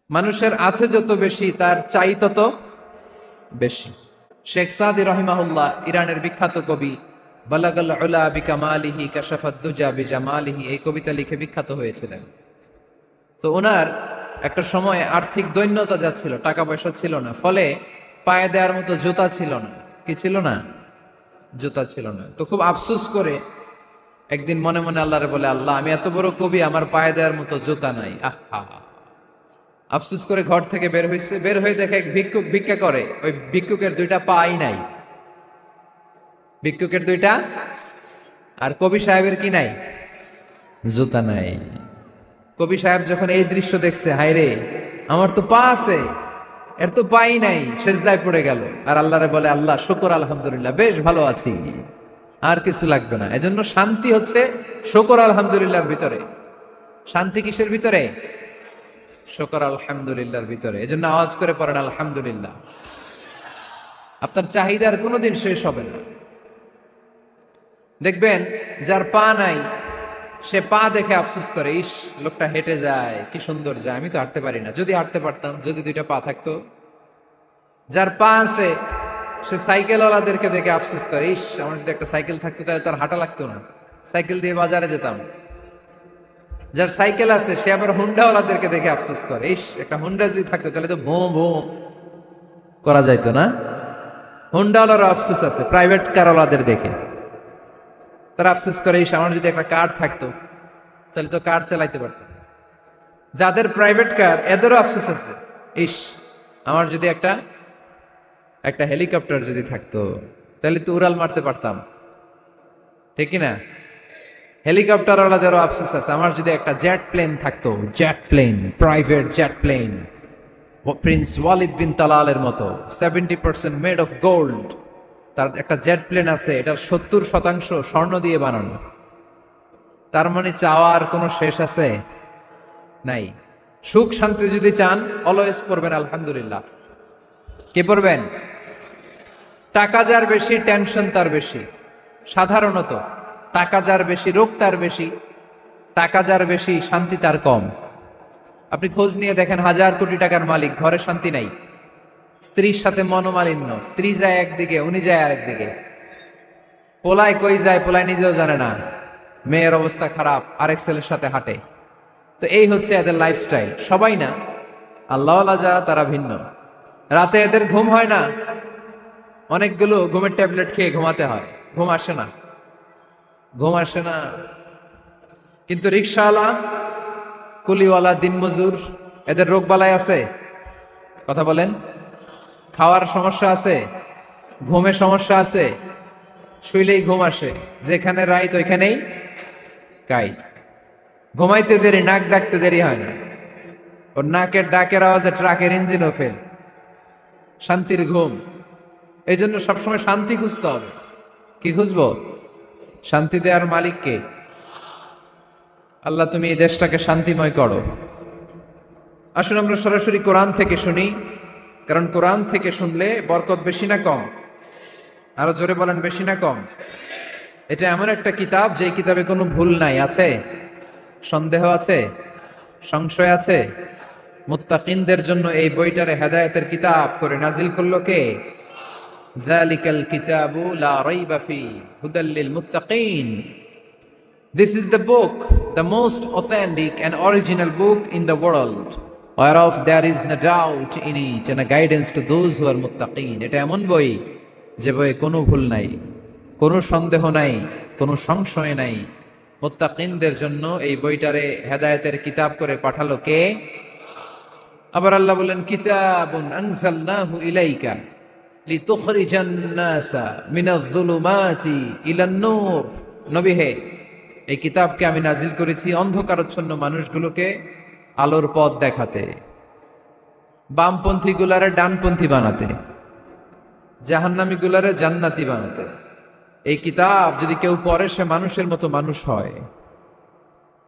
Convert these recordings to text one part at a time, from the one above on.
মানুষের আছে যত বেশি তার চাই তত বেশি। শেখ সাদি রহিমাহুল্লাহ, ইরানের বিখ্যাত কবি, বালাগাল উলা বিকামালিহি কাশাফাদ দুজা বিজামালিহি, এই কবিতা লিখে বিখ্যাত হয়েছিলেন। তো ওনার একটা সময় আর্থিক দৈন্যতা যাচ্ছিল, টাকা পয়সা ছিল না, ফলে পায়ে দেওয়ার মতো জুতা ছিল না। কি ছিল না? জুতা ছিল না। তো খুব আফসোস করে একদিন মনে মনে আল্লাহরে বলে, আল্লাহ, আমি এত বড় কবি, আমার পায়ে দেওয়ার মতো জুতা নাই। আহা! আফসোস করে ঘর থেকে বের হয়েছে, বের হয়ে দেখে এক ভিক্ষুক ভিক্ষা করে, ওই ভিক্ষুকের দুইটা পাই নাই। ভিক্ষুকের দুইটা, আর কবি সাহেবের কি নাই? জুতা নাই। কবি সাহেব যখন এই দৃশ্য দেখছে, হায় রে, আমার তো পা আছে, এর তো পাই নাই, সেজদায় পড়ে গেল। আর আল্লাহরে বলে, আল্লাহ শুকর আলহামদুলিল্লাহ, বেশ ভালো আছি, আর কিছু লাগবে না। এজন্য শান্তি হচ্ছে শুকর আলহামদুলিল্লাহর ভিতরে। শান্তি কিসের ভিতরে? শুকর আলহামদুলিল্লাহর ভিতরে। এজন্য আওয়াজ করে পড়েন আলহামদুলিল্লাহ। আপনার চাহিদার কোনোদিন শেষ হবে না। দেখবেন যার পা নাই, সে পা দেখে আফসোস করে, ইস, লোকটা হেঁটে যায়, কি সুন্দর যায়, আমি তো হাঁটতে পারি না, যদি হাঁটতে পারতাম, যদি দুইটা পা থাকতো। যার পা আছে, সে সাইকেলওয়ালাদেরকে দেখে আফসোস করে, ইস, আমার যদি একটা সাইকেল থাকতো তাহলে তার হাঁটা লাগতো না, সাইকেল দিয়ে বাজারে যেতাম। যার সাইকেল আছে, সে আবার হুন্ডাওয়ালাদেরকে দেখে আফসোস করে, ইস, একটা হুন্ডা যদি থাকতো তাহলে তো ভোঁ ভোঁ করা যাইতো না। হুন্ডাওয়ালারও আফসোস আছে প্রাইভেট কারওয়ালাদের দেখে, তারা আফসোস করে, ইস, আমার যদি একটা কার থাকতো তাহলে তো কার চালাইতে পারতাম। যাদের প্রাইভেট কার, এদেরও আফসোস আছে, ইস, আমার যদি একটা হেলিকপ্টার যদি থাকতো তাহলে তো উড়াল মারতে পারতাম, ঠিক না? হেলিকপ্টারওয়ালাদেরও আফসোস আছে, আমার যদি একটা জেট প্লেন থাকতো, jet plane, private jet plane, prince Waleed bin তালালের মতো 70% মেড অফ গোল্ড, তার একটা জেট প্লেন আছে, এটার 70% স্বর্ণ দিয়ে বানানো। তার মানে চাওয়ার কোনো শেষ আছে? নাই। সুখ শান্তি যদি চান, অলওয়েজ পড়বেন আলহামদুলিল্লাহ। কে পড়বেন? টাকা যার বেশি, টেনশন তার বেশি। সাধারণত টাকা যার বেশি, রোগ তার বেশি। টাকা যার বেশি, শান্তি তার কম। আপনি খোঁজ নিয়ে দেখেন, 1000 কোটি টাকার মালিক, ঘরে শান্তি নাই। স্ত্রীর সাথে মনোমালিন্য, স্ত্রী যায় একদিকে, উনি যায় আরেকদিকে। পোলায় কই যায়, পোলায় নিজেও জানে না। মেয়ের অবস্থা খারাপ, আরেক ছেলের সাথে হাঁটে। তো এই হচ্ছে এদের লাইফস্টাইল। সবাই না, আল্লাহওয়ালা যারা, তারা ভিন্ন। রাতে এদের ঘুম হয় না, অনেকগুলো ঘুমের ট্যাবলেট খেয়ে ঘুমাতে হয়, ঘুম আসে না, ঘুম আসে না। কিন্তু রিক্সাওয়ালা, কুলিওয়ালা, দিনমজুর, এদের রোগ বালাই আছে? কথা বলেন। খাওয়ার সমস্যা আছে, ঘুমের সমস্যা আছে, শুইলেই ঘুম আসে, যেখানে রাইত ওইখানেই কাই। ঘুমাইতে দেরি, নাক ডাকতে দেরি হয় না, ওর নাকের ডাকের আওয়াজে ট্রাকের ইঞ্জিনও ফেল। শান্তির ঘুম। এই জন্য সবসময় শান্তি খুঁজতে হবে। কি খুঁজবো? শান্তি দেওয়ার মালিককে। আল্লাহ, তুমি এই দেশটাকে শান্তিময় করো। আসুন আমরা সরাসরি কোরআন থেকে শুনি, কারণ কোরআন থেকে শুনলে বরকত বেশি না কম? আরো জোরে বলেন, বেশি না কম? এটা এমন একটা কিতাব, যে কিতাবে কোনো ভুল নাই। আছে? সন্দেহ আছে? সংশয় আছে? মুত্তাকিনদের জন্য এই বইটারে হেদায়েতের কিতাব করে নাজিল করলো কে? যালিকাল কিতাবু লা রাইবা ফি হুদাল লিল মুত্তাকিন। This is the book, the most authentic and original book in the world, whereof there is no doubt in it, and a guidance to those who are muttaqin. এটা এমন বই, যে বইয়ে কোনো ভুল নাই, কোনো সন্দেহ নাই, কোনো সংশয় নাই। মুত্তাকিনদের জন্য এই বইটারে হেদায়েতের কিতাব করে পাঠালো কে? আবার আল্লাহ বলেন, কিতাবুন আনজালনাহু ইলাইকা লিতুখরিজান নাসা মিনায-যুলুমাতি ইলান-নূর। নবী হে, এই কিতাবকে আমি নাজিল করেছি অন্ধকারাচ্ছন্ন মানুষগুলোকে আলোর পথ দেখাতে, বামপন্থী গুলারে ডানপন্থী বানাতে, জাহান্নামী গুলারে জান্নাতি বানাতে। এই কিতাব যদি কেউ পড়ে, সে মানুষের মতো মানুষ হয়।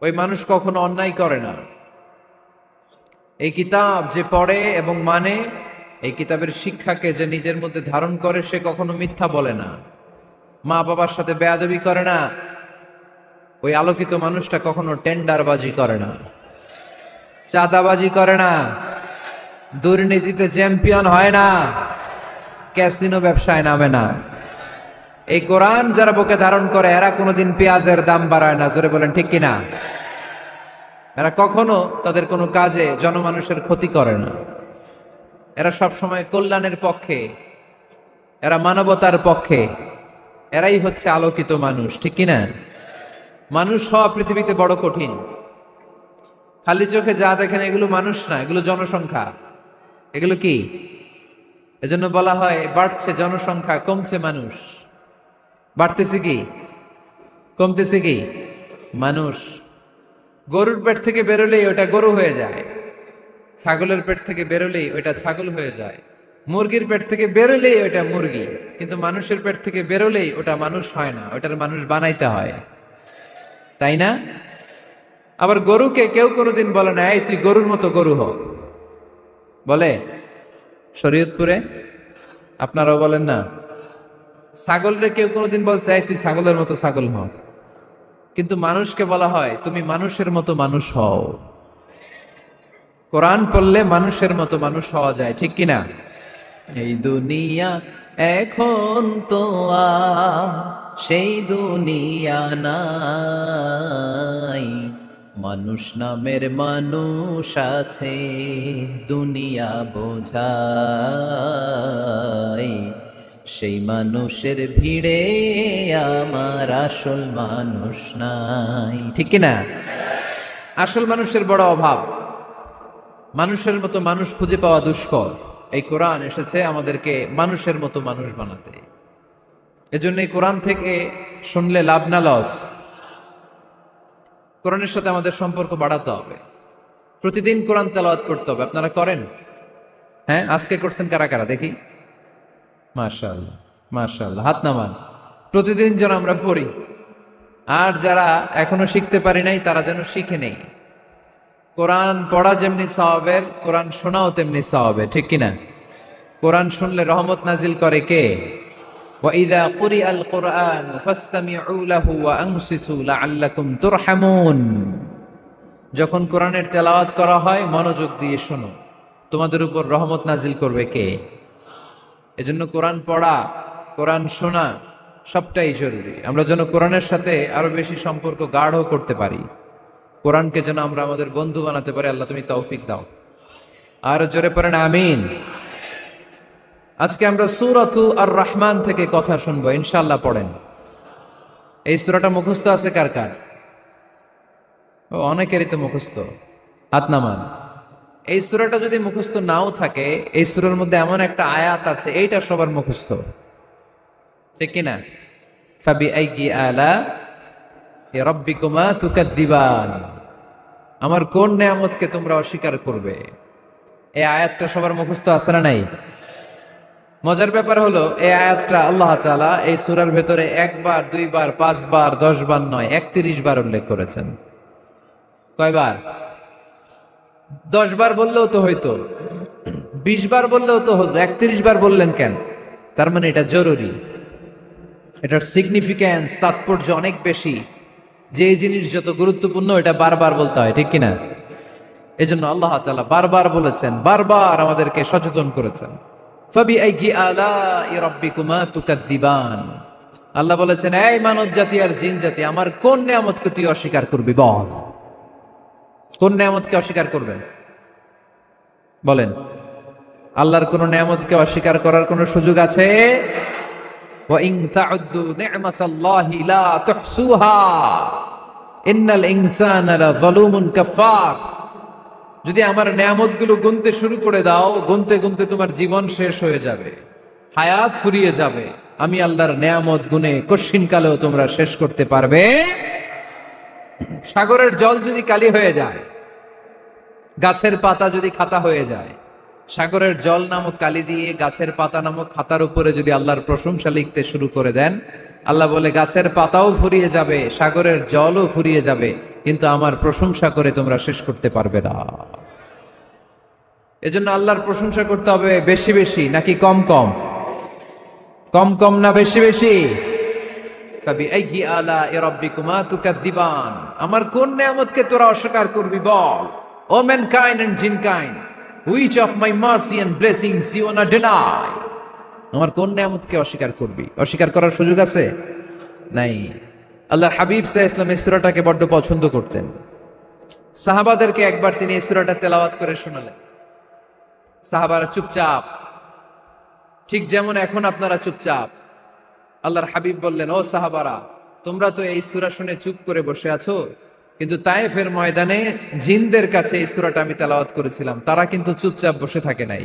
ওই মানুষ কখনো অন্যায় করে না। এই কিতাব যে পড়ে এবং মানে, এই কিতাবের শিক্ষাকে যে নিজের মধ্যে ধারণ করে, সে কখনো মিথ্যা বলে না, মা বাবার সাথে বেয়াদবি করে না। ওই আলোকিত মানুষটা কখনো টেন্ডারবাজি করে না, চাঁদাবাজি করে না, দুর্নীতিতে চ্যাম্পিয়ন হয় না, ক্যাসিনো ব্যবসায় নামে না। এই কোরআন যারা বুকে ধারণ করে এরা কোনোদিন পেঁয়াজের দাম বাড়ায় না, জোরে বলেন ঠিক কিনা। এরা কখনো তাদের কোনো কাজে জনমানুষের ক্ষতি করে না, এরা সব সময় কল্যাণের পক্ষে, এরা মানবতার পক্ষে, এরাই হচ্ছে আলোকিত মানুষ, ঠিক কিনা। মানুষ হওয়া পৃথিবীতে বড় কঠিন। খালি চোখে যা দেখেন এগুলো মানুষ না, এগুলো জনসংখ্যা। এগুলো কি? এজন্য বলা হয় বাড়ছে জনসংখ্যা, কমছে মানুষ। বাড়তেছে কি, কমতেছে কি? মানুষ। গরুর পেট থেকে বেরোলেই ওটা গরু হয়ে যায়, ছাগলের পেট থেকে বেরোলেই ওটা ছাগল হয়ে যায়, মুরগির পেট থেকে বেরোলেই ওটা মুরগি, কিন্তু মানুষের পেট থেকে বেরোলেই ওটা মানুষ হয় না, ওটার মানুষ বানাইতে হয়, তাই না? আবার গরুকে কেউ কোনোদিন বলে না এই তুই গরুর মতো গরু হ, বলে শরীয়তপুরে? আপনারাও বলেন না? ছাগলরে কেউ কোনোদিন বলছে এই তুই ছাগলের মতো ছাগল হ, কিন্তু মানুষকে বলা হয় তুমি মানুষের মতো মানুষ হও। কোরআন পড়লে মানুষের মতো মানুষ হওয়া যায়, ঠিক কিনা। এই দুনিয়া এখন তো সেই দুনিয়া নাই, মানুষ নামের মানুষ আছে দুনিয়া বোঝাই, সেই মানুষের ভিড়ে আমার আসল মানুষ নাই, ঠিক কিনা। আসল মানুষের বড় অভাব, মানুষের মতো মানুষ খুঁজে পাওয়া দুষ্কর। এই কোরআন এসেছে আমাদেরকে মানুষের মতো মানুষ বানাতে। এজন্য এই কোরআন থেকে শুনলে লাভ না লস। কোরআনের সাথে আমাদের সম্পর্ক বাড়াতে হবে, প্রতিদিন কোরআন তেলাওয়াত করতে হবে। আপনারা করেন? হ্যাঁ, আজকে করছেন কারা কারা দেখি? মাশাআল্লাহ মাশাআল্লাহ, হাত নামান। প্রতিদিন যেন আমরা পড়ি, আর যারা এখনো শিখতে পারি নাই তারা যেন শিখে নেই। কোরআন পড়া যেমনি সওয়াবের, কোরআন শোনাও তেমনি সওয়াবের, ঠিক কিনা। কোরআন শুনলে রহমত নাজিল করে কে? وَإِذَا قُرِئَ الْقُرْآنُ فَاسْتَمِعُوا لَهُ وَأَنصِتُوا لَعَلَّكُمْ تُرْحَمُونَ। যখন কোরআনের তেলাওয়াত করা হয় মনোযোগ দিয়ে শোনো, তোমাদের উপর রহমত নাজিল করবে কে? এজন্য কোরআন পড়া, কোরআন শোনা সবটাই জরুরি। আমরা যেন কোরআনের সাথে আরো বেশি সম্পর্ক গাঢ় করতে পারি, কোরআনকে যেন আমরা আমাদের বন্ধু বানাতে পারি। আল্লাহ তুমি তৌফিক দাও। আর জোরে পড়েন আমিন। আজকে আমরা সূরাতু আর রহমান থেকে কথা শুনবো ইনশাআল্লাহ। পড়েন। এই সূরাটা মুখস্থ আছে কার কার? ও, অনেকেরই তো মুখস্থ, হাত নামান। এই সূরাটা যদি মুখস্থ নাও থাকে, এই সূরার মধ্যে এমন একটা আয়াত আছে এইটা সবার মুখস্থ, ঠিক কিনা। ফাবিআইয়ি আলা রাব্বিকুমা তুকাদ্দিবান, আমার কোন নেয়ামতকে তোমরা অস্বীকার করবে। এই আয়াতটা সবার মুখস্থ আছে না নাই? মজার ব্যাপার হলো এই আয়াতটা আল্লাহ তাআলা এই সূরার ভেতরে একবার, দুইবার, 5 বার, 10 বার নয়, 31 বার উল্লেখ করেছেন। কয়বার? 10 বার বললেও তো হইতো, 20 বার বললেও তো হতো, 31 বার বললেন কেন? তার মানে এটা জরুরি, এটার সিগনিফিক্যান্স, তাৎপর্য অনেক বেশি। যে জিনিস যত গুরুত্বপূর্ণ এটা বারবার বলতে হয়, ঠিক কিনা। এজন্য আল্লাহ তাআলা বারবার বলেছেন, বারবার আমাদেরকে সচেতন করেছেন। ফাবিআইয়ি আলাই রাব্বিকুমা তুকাদ্দিবান, আল্লাহ বলেছেন এই মানব জাতি আর জিন জাতি আমার কোন নিয়ামতকে তুই অস্বীকার করবি বল। কোন নিয়ামতকে অস্বীকার করবেন বলেন? আল্লাহর কোন নিয়ামতকে অস্বীকার করার কোন সুযোগ আছে? ওয়া ইন তাউদ্দু নি'মাতাল্লাহি লা তুহসুহা ইন্নাল ইনসানা লাযালুমুন কাফার। যদি আমার নিয়ামতগুলো গুনতে শুরু করে দাও, গুনতে গুনতে তোমার জীবন শেষ হয়ে যাবে, হায়াত ফুরিয়ে যাবে। আমি আল্লাহর নিয়ামত গুনে কশিন কালেও তোমরা শেষ করতে পারবে। সাগরের জল যদি কালি হয়ে যায়, গাছের পাতা যদি খাতা হয়ে যায়, সাগরের জল নামক কালি দিয়ে গাছের পাতা নামক খাতার উপরে যদি আল্লাহর প্রশংসা লিখতে শুরু করে দেন, আল্লাহ বলে গাছের পাতাও ফুরিয়ে যাবে, সাগরের জলও ফুরিয়ে যাবে, কিন্তু আমার প্রশংসা করে তোমরা শেষ করতে পারবে না। এজন্য আল্লাহর প্রশংসা করতে হবে বেশি বেশি নাকি কম কম? কম কম না বেশি বেশি? ফাবিআইয়ি আলাই রাব্বিকুমা তুকাদ্দিবান, আমার কোন নিয়ামতকে তোরা অস্বীকার করবি বল। O mankind and jinnkind, Which of my mercy and blessings you wanna deny? আমার কোন নিয়ামতকে অস্বীকার করবি? অস্বীকার করার সুযোগ আছে? নাই। আল্লাহর হাবিব সাল্লাল্লাহু আলাইহি ওয়াসাল্লাম এই সূরাটাকে বড্ড পছন্দ করতেন। সাহাবাদেরকে একবার তিনি এই সূরাটা তেলাওয়াত করে শোনালেন। সাহাবারা চুপচাপ, ঠিক যেমন এখন আপনারা চুপচাপ। আল্লাহর হাবিব বললেন, ও সাহাবারা, তোমরা তো এই সূরা শুনে চুপ করে বসে আছো, কিন্তু তায়েফের ময়দানে জিনদের কাছে এই সূরাটা আমি তেলাওয়াত করেছিলাম, তারা কিন্তু চুপচাপ বসে থাকে নাই।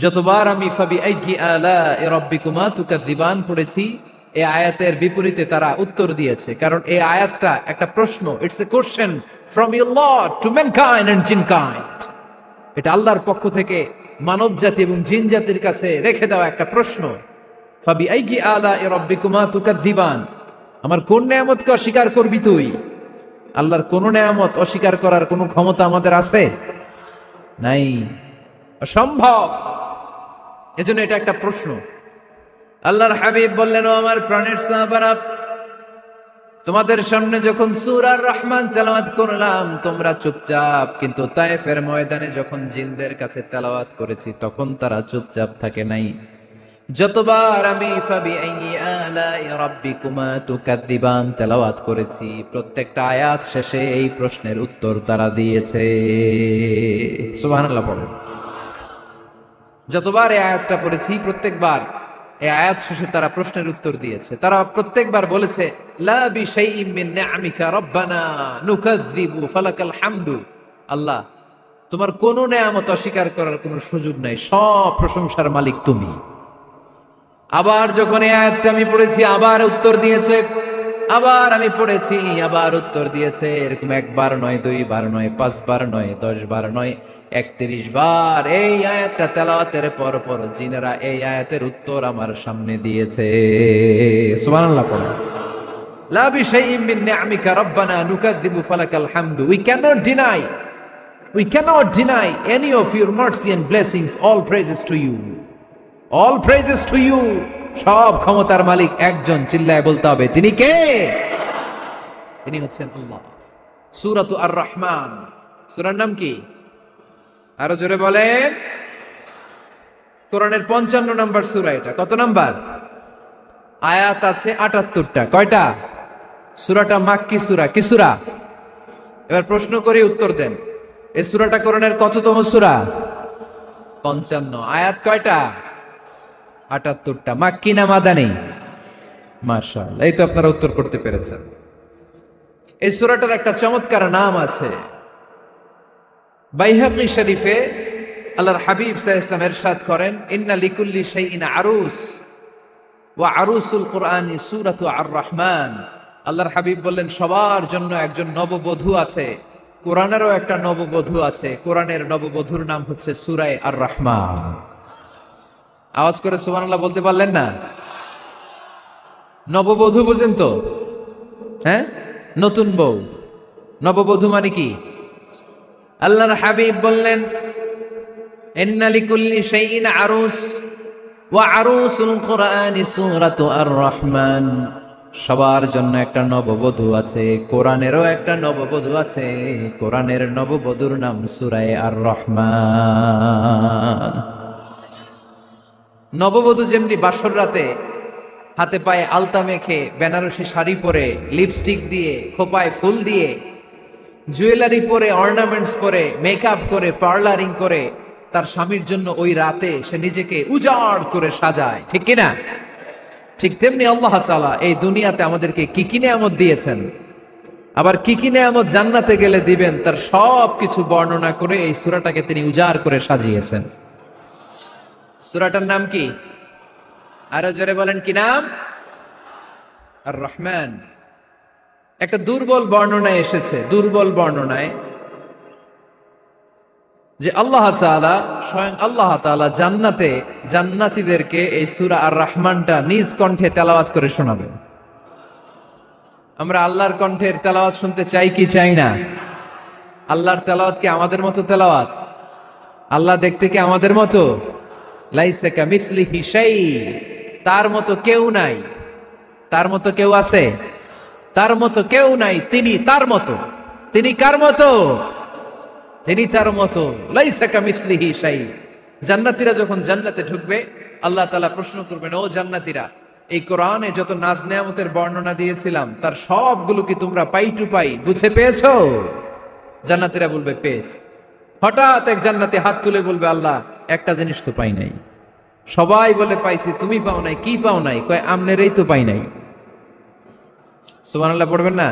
যতবার আমি ফাবি আইয়ি আলা'i রাব্বিকুমা তুকাযিবান পড়েছি, এই আয়াতের বিপরীতে তারা উত্তর দিয়েছে, কারণ এই আয়াতটা একটা প্রশ্ন। It's a question from your Lord to mankind and jinnkind. এটা আল্লাহর পক্ষ থেকে মানব জাতি এবং জিন জাতির কাছে রেখে দেওয়া একটা প্রশ্ন। ফাবি আইয়ি আলা'i রাব্বিকুমা তুকাযিবান, আমার কোন নিয়ামতকে অস্বীকার করবি তুই? আল্লাহর কোন নিয়ামত অস্বীকার করার কোন ক্ষমতা আমাদের আছে? নাই, অসম্ভব। এজন্য এটা একটা প্রশ্ন। আল্লাহর হাবিব বললেন, ও আমার প্রাণের সাহাবারা, তোমাদের সামনে যখন সূরা আর রহমান তেলাওয়াত করলাম তোমরা চুপচাপ, কিন্তু তায়েফের ময়দানে যখন জিনদের কাছে তেলাওয়াত করেছি তখন তারা চুপচাপ থাকে নাই। যতবার আমি ফাবি আইয়ি আলা'i রাব্বিকুমা তুকাযিবান তেলাওয়াত করেছি, প্রত্যেকটা আয়াত শেষে এই প্রশ্নের উত্তর তারা দিয়েছে। সুবহানাল্লাহ পড়েন। যতবার এই আয়াতটা পড়েছি প্রত্যেকবার এই আয়াত শেষে তারা প্রশ্নের উত্তর দিয়েছে। তারা প্রত্যেকবার বলেছে, লা বিশাইইম মিন নি'আমিকা রাব্বানা নুকাযযিবু ফালাকাল হামদু। আল্লাহ, তোমার কোন নিয়ামত অস্বীকার করার কোনো সুযোগ নাই, সব প্রশংসার মালিক তুমি। আবার যখন এই আয়াতটা আমি পড়েছি আবার উত্তর দিয়েছে, আবার আমি পড়েছি আবার উত্তর দিয়েছে। এরকম একবার নয়, দুইবার নয়, 5 বার নয়, 10 বার নয়, 31 বার এই আয়াতটা তেলাওয়াতের পর পর জিনেরা এই আয়াতের উত্তর আমার সামনে দিয়েছে। সুবহানাল্লাহ পড়েন। লা বিশাইইম মিন নি'আমিকা রাব্বানা নুকাযযিবু ফালাকাল হামদু। We cannot deny any of your mercy and blessings. All praises to you. All praises to you. সব ক্ষমতার মালিক একজন, চিল্লায় বলতে হবে, তিনি কে? তিনি হচ্ছেন আল্লাহ। সূরাতু আর রহমান, সূরার নাম কি? আরো জোরে বলেন। কোরআনের 55 নম্বর সূরা এটা। কত নাম্বার? আয়াত আছে 78টা। কয়টা? সূরাটা মাক্কি সূরা। কি সূরা? এবার প্রশ্ন করে উত্তর দেন। এই সূরাটা কোরআনের কততম সূরা? 55। আয়াত কয়টা? 78টা। মাক্কি না মাদানী? মাশাআল্লাহ, এই তো আপনারা উত্তর করতে পেরেছেন। এই সূরাটার একটা চমৎকার নাম আছে। বাইহাকী শরীফে আল্লাহর হাবিব সাল্লাল্লাহু আলাইহি ওয়াসাল্লাম ইরশাদ করেন, ইন্না লিকুল্লি শাইইন আরুস ওয়া আরুসুল কুরআনি সূরাতু আর রহমান। আল্লাহর হাবিব বললেন, সবার জন্য একজন নববধূ আছে, কোরআনেরও একটা নববধূ আছে। কোরআনের নববধূর নাম হচ্ছে সূরা আর রহমান। আওয়াজ করে সুবহানাল্লাহ বলতে পারলেন না? নববধূ বুঝেন তো? হ্যাঁ, নতুন বউ। নববধূ মানে কি? আল্লাহর হাবিব বললেন, ইন্না লিকুল্লি শাইইন আরুস ওয়া আরুসুল কুরআনি সূরাতু আর রহমান। সবার জন্য একটা নববধূ আছে, কোরআনেরও একটা নববধূ আছে। কোরআনের নববধূর নাম সূরা আর রহমান। নববধূ যেমনি বাসর রাতে হাতে পায়ে আলতা মেখে, বেনারসি শাড়ি পরে, লিপস্টিক দিয়ে, খোপায় ফুল দিয়ে, জুয়েলারি পরে, অর্নামেন্টস পরে, মেকআপ করে, পার্লারিং করে তার স্বামীর জন্য ওই রাতে সে নিজেকে উজাড় করে সাজায়, ঠিক কিনা? ঠিক তেমনি আল্লাহ তাআলা এই দুনিয়াতে আমাদেরকে কি কি নিয়ামত দিয়েছেন, আবার কি কি নিয়ামত জান্নাতে গেলে দিবেন, তার সব কিছু বর্ণনা করে এই সূরাটাকে তিনি উজাড় করে সাজিয়েছেন। সূরাটার নাম কি? আরো জোরে বলেন, কি নাম? আর রহমান। একটা দুর্বল বর্ণনায় এসেছে, দুর্বল বর্ণনায়, যে আল্লাহ তাআলা, স্বয়ং আল্লাহ তাআলা জান্নাতে জান্নাতীদেরকে এই সূরা আর রহমানটা নিজ কণ্ঠে তেলাওয়াত করে শোনাবেন। আমরা আল্লাহর কণ্ঠের তেলাওয়াত শুনতে চাই কি চাই না? আল্লাহর তেলাওয়াত কি আমাদের মতো তেলাওয়াত? আল্লাহ দেখতে কি আমাদের মতো? লাইসা কামিসলিহি শাই, তার মতো কেউ নাই। তার মতো কেউ আছে? তার মতো কেউ নাই। তিনি তার মতো। তিনি কার মতো? তিনি তার মতো, লাইসা কামিসলিহি শাই। জান্নাতীরা যখন জান্নাতে ঢুকবে, আল্লাহ তাআলা প্রশ্ন করবেন, ও জান্নাতীরা, এই কোরআনে যত নাজ নেয়ামতের বর্ণনা দিয়েছিলাম তার সবগুলো কি তোমরা পাই টু পাই বুঝে পেয়েছো? জান্নাতীরা বলবে পেয়েছি। হঠাৎ এক জান্নাতি হাত তুলে বলবে, আল্লাহ একটা জিনিস তো পাই নাই। সবাই বলে পাইছি, তুমি পাও নাই। কি পাও নাই? কয় আমনেরই তো পাই নাই। সুবহানাল্লাহ পড়বেন না?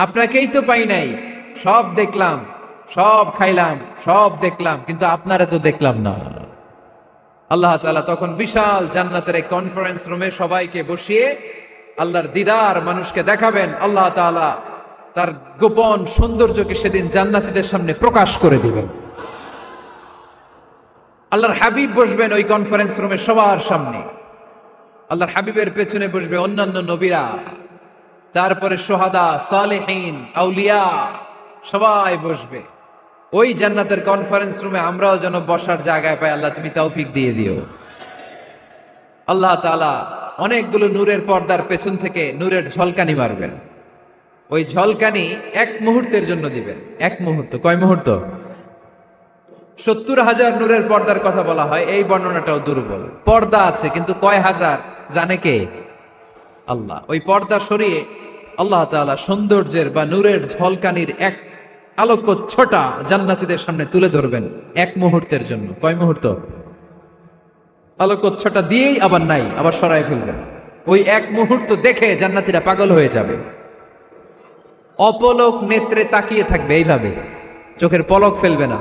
আপনাকেই তো পাই নাই। সব দেখলাম, সব খাইলাম, সব দেখলাম, কিন্তু আপনারা তো দেখলাম না। আল্লাহ তাআলা তখন বিশাল জান্নাতের এক কনফারেন্স রুমে সবাইকে বসিয়ে আল্লাহর দিদার মানুষকে দেখাবেন। আল্লাহ তাআলা তার গোপন সৌন্দর্যকে সেদিন জান্নাতীদের সামনে প্রকাশ করে দিবেন। আল্লাহর হাবিব বসবেন ওই কনফারেন্স রুমে সবার সামনে। আল্লাহর হাবিবের পেছনে বসবে অন্যান্য নবীরা, তারপরে সোহাদা, সালেহীন, আউলিয়া সবাই বসবে। ওই জান্নাতের কনফারেন্স রুমে আমরাও যেন বসার জায়গায় পাই, আল্লাহ তুমি তৌফিক দিয়ে দিও। আল্লাহ তাআলা অনেকগুলো নূরের পর্দার পেছন থেকে নূরের ঝলকানি মারবেন। ওই ঝলকানি এক মুহূর্তের জন্য দিবেন। এক মুহূর্ত। কয় মুহূর্ত? 70,000 নূরের পর্দার কথা বলা হয়, এই বর্ণনাটাও দুর্বল। পর্দা আছে কিন্তু কয় হাজার জানে কে? আল্লাহ। ওই পর্দা সরিয়ে আল্লাহ তাআলা সৌন্দর্যের বা নূরের ঝলকানির এক আলোকচ্ছটা জান্নাতীদের সামনে তুলে ধরবেন এক মুহূর্তের জন্য। কয় মুহূর্ত? আলোকচ্ছটা দিয়েই আবার নাই, আবার সরায় ফেলবেন। ওই এক মুহূর্ত দেখে জান্নাতীরা পাগল হয়ে যাবে, অপলক নেত্রে তাকিয়ে থাকবে। এইভাবে চোখের পলক ফেলবে না,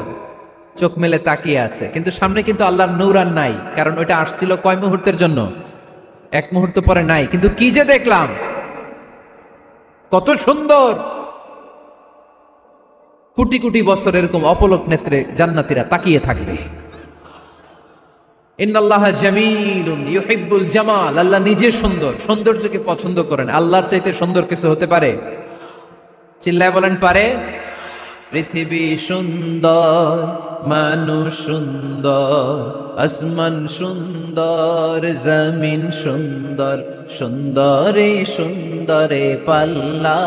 চোখ মেলে তাকিয়ে আছে। কিন্তু সামনে কিন্তু আল্লাহর নূর আর নাই, কারণ ওইটা আসছিল কয় মুহূর্তের জন্য? এক মুহূর্ত পরে নাই। কিন্তু কি যে দেখলাম, কত সুন্দর! কোটি কোটি বছর এরকম অপলক নেত্রে জান্নাতীরা তাকিয়ে থাকবে। ইন্নাল্লাহা জামিলুন ইউহিব্বুল জামাল। আল্লাহ নিজে সুন্দর, সৌন্দর্যকে পছন্দ করেন। আল্লাহর চাইতে সুন্দর কিছু হতে পারে? চিল্লায় বলেন পারে? পৃথিবী সুন্দর, মানুষ সুন্দর, আসমান সুন্দর, জমিন সুন্দর, সুন্দরে সুন্দরে পাল্লা।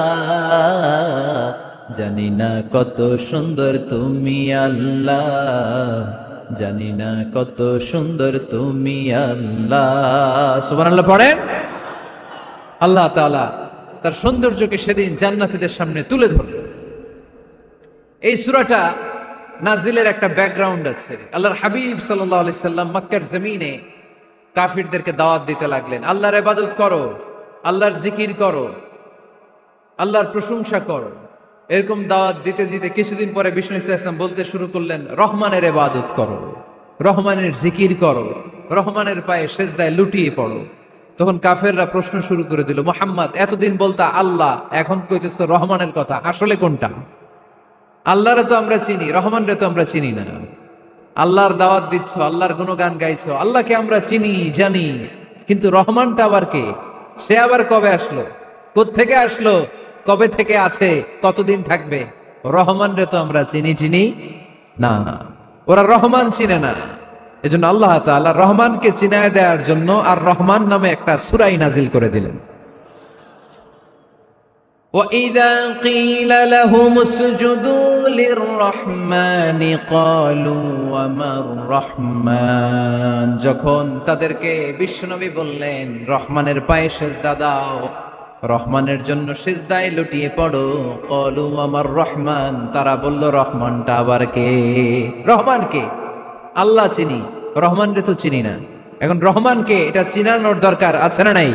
জানি না কত সুন্দর তুমি আল্লাহ, জানি না কত সুন্দর তুমি আল্লাহ। সুবহানাল্লাহ পড়েন। আল্লাহ তাআলা তার সৌন্দর্যকে সেদিন জান্নাতীদের সামনে তুলে ধরবেন। এই সূরাটা নাজিলের একটা ব্যাকগ্রাউন্ড আছে। আল্লাহর হাবিব সাল্লাল্লাহু আলাইহি সাল্লাম মক্কার জমিনে কাফিরদেরকে দাওয়াত দিতে লাগলেন, আল্লাহর ইবাদত করো, আল্লাহর জিকির করো, আল্লাহর প্রশংসা করো। এরকম দাওয়াত দিতে দিতে কিছুদিন পরে বিষ্ণু ইসলাম বলতে শুরু করলেন, রহমানের ইবাদত করো, রহমানের জিকির করো, রহমানের পায়ে সেজদায় লুটিয়ে পড়ো। তখন কাফেররা প্রশ্ন শুরু করে দিল, মুহাম্মদ এতদিন বলতা আল্লাহ, এখন কইতেছো রহমানের কথা, আসলে কোনটা? আল্লাহরে তো আমরা চিনি, রহমানরে তো আমরা চিনি না। আল্লাহর দাওয়াত দিচ্ছ, আল্লাহর গুণগান গাইছো, আল্লাহকে আমরা চিনি জানি, কিন্তু রহমানটা আবার কে? সে আবার কবে আসলো, কোত্থেকে আসলো, কবে থেকে আছে, কতদিন থাকবে? রহমানরে তো আমরা চিনি না। ওরা রহমান চিনে না। এজন্য আল্লাহ তাআলা রহমানকে চিনায় দেওয়ার জন্য আর রহমান নামে একটা সূরা নাজিল করে দিলেন। وَإِذَا قِيلَ لَهُمُ اسْجُدُوا لِلرَّحْمَنِ قَالُوا وَمَا الرَّحْمَنُ। যখন তাদেরকে বিশ্বনবী বললেন রহমানের পায়ে সিজদা দাও, রহমানের জন্য সিজদায় লুটিয়ে পড়ো, ক্বালু ওয়ামার রহমান, তারা বলল রহমানটা আবার কে? রহমান কে? আল্লাহ চিনি, রহমানরে তো চিনি না। এখন রহমানকে এটা চিনানোর দরকার আছে না নাই?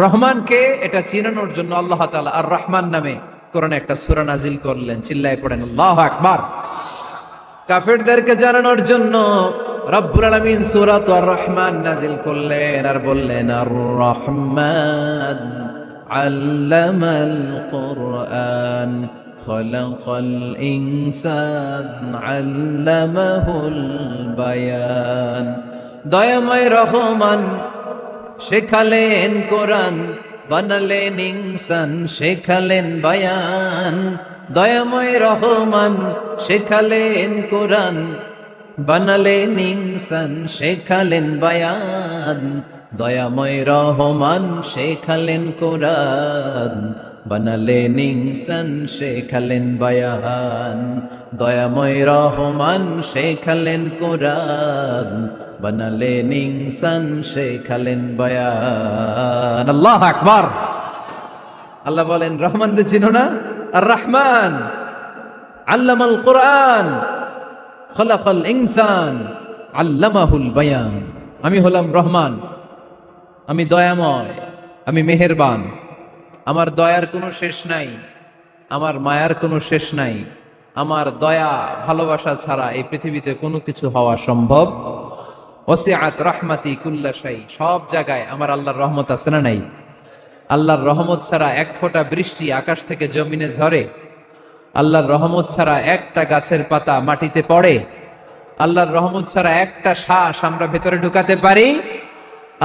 রহমানকে এটা চিনানোর জন্য আল্লাহ তাআলা আর রহমান নামে কোরআনে একটা সূরা নাজিল করলেন। চিল্লায় পড়েন আল্লাহু আকবার। কাফেরদেরকে জানানোর জন্য রব্বুল আলামিন সূরা আর রহমান নাজিল করলেন আর বললেন, আর রহমান আল্লামাল কুরআন খালাকাল ইনসান আল্লামাহুল বায়ান। দয়াময় রহমান শেখালেন কোরআন, বানালেন ইনসান, শেখালেন বায়ান। দয়াময় রহমান শেখালেন কোরআন, বানালেন ইনসান, শেখালেন বায়ান। দয়াময় রহমান শেখালেন কোরআন, বানালেন ইনসান শেখালেন বায়ান। দয়াময় রহমান শেখালেন কোরআন, বানালেন ইনসান শেখালেন বায়ান। আল্লাহু আকবার। আল্লাহ বলেন রহমান রে চিনো না? আর রহমান আল্লামাল কোরআন, খলাকাল ইনসান আল্লামাহুল বায়ান। আমি হলাম রহমান, আমি দয়াময়, আমি মেহেরবান। আমার দয়ার কোনো শেষ নাই, আমার মায়ার কোনো শেষ নাই। আমার দয়া ভালোবাসা ছাড়া এই পৃথিবীতে কোনো কিছু হওয়া সম্ভব। ওয়াসিআত রাহমাতি কুল্লা শাই, সব জায়গায় আমার আল্লাহর রহমত আছে না নাই? আল্লাহর রহমত ছাড়া এক ফোঁটা বৃষ্টি আকাশ থেকে জমিনে ঝরে? আল্লাহর রহমত ছাড়া একটা গাছের পাতা মাটিতে পড়ে? আল্লাহর রহমত ছাড়া একটা শ্বাস আমরা ভেতরে ঢুকাতে পারি?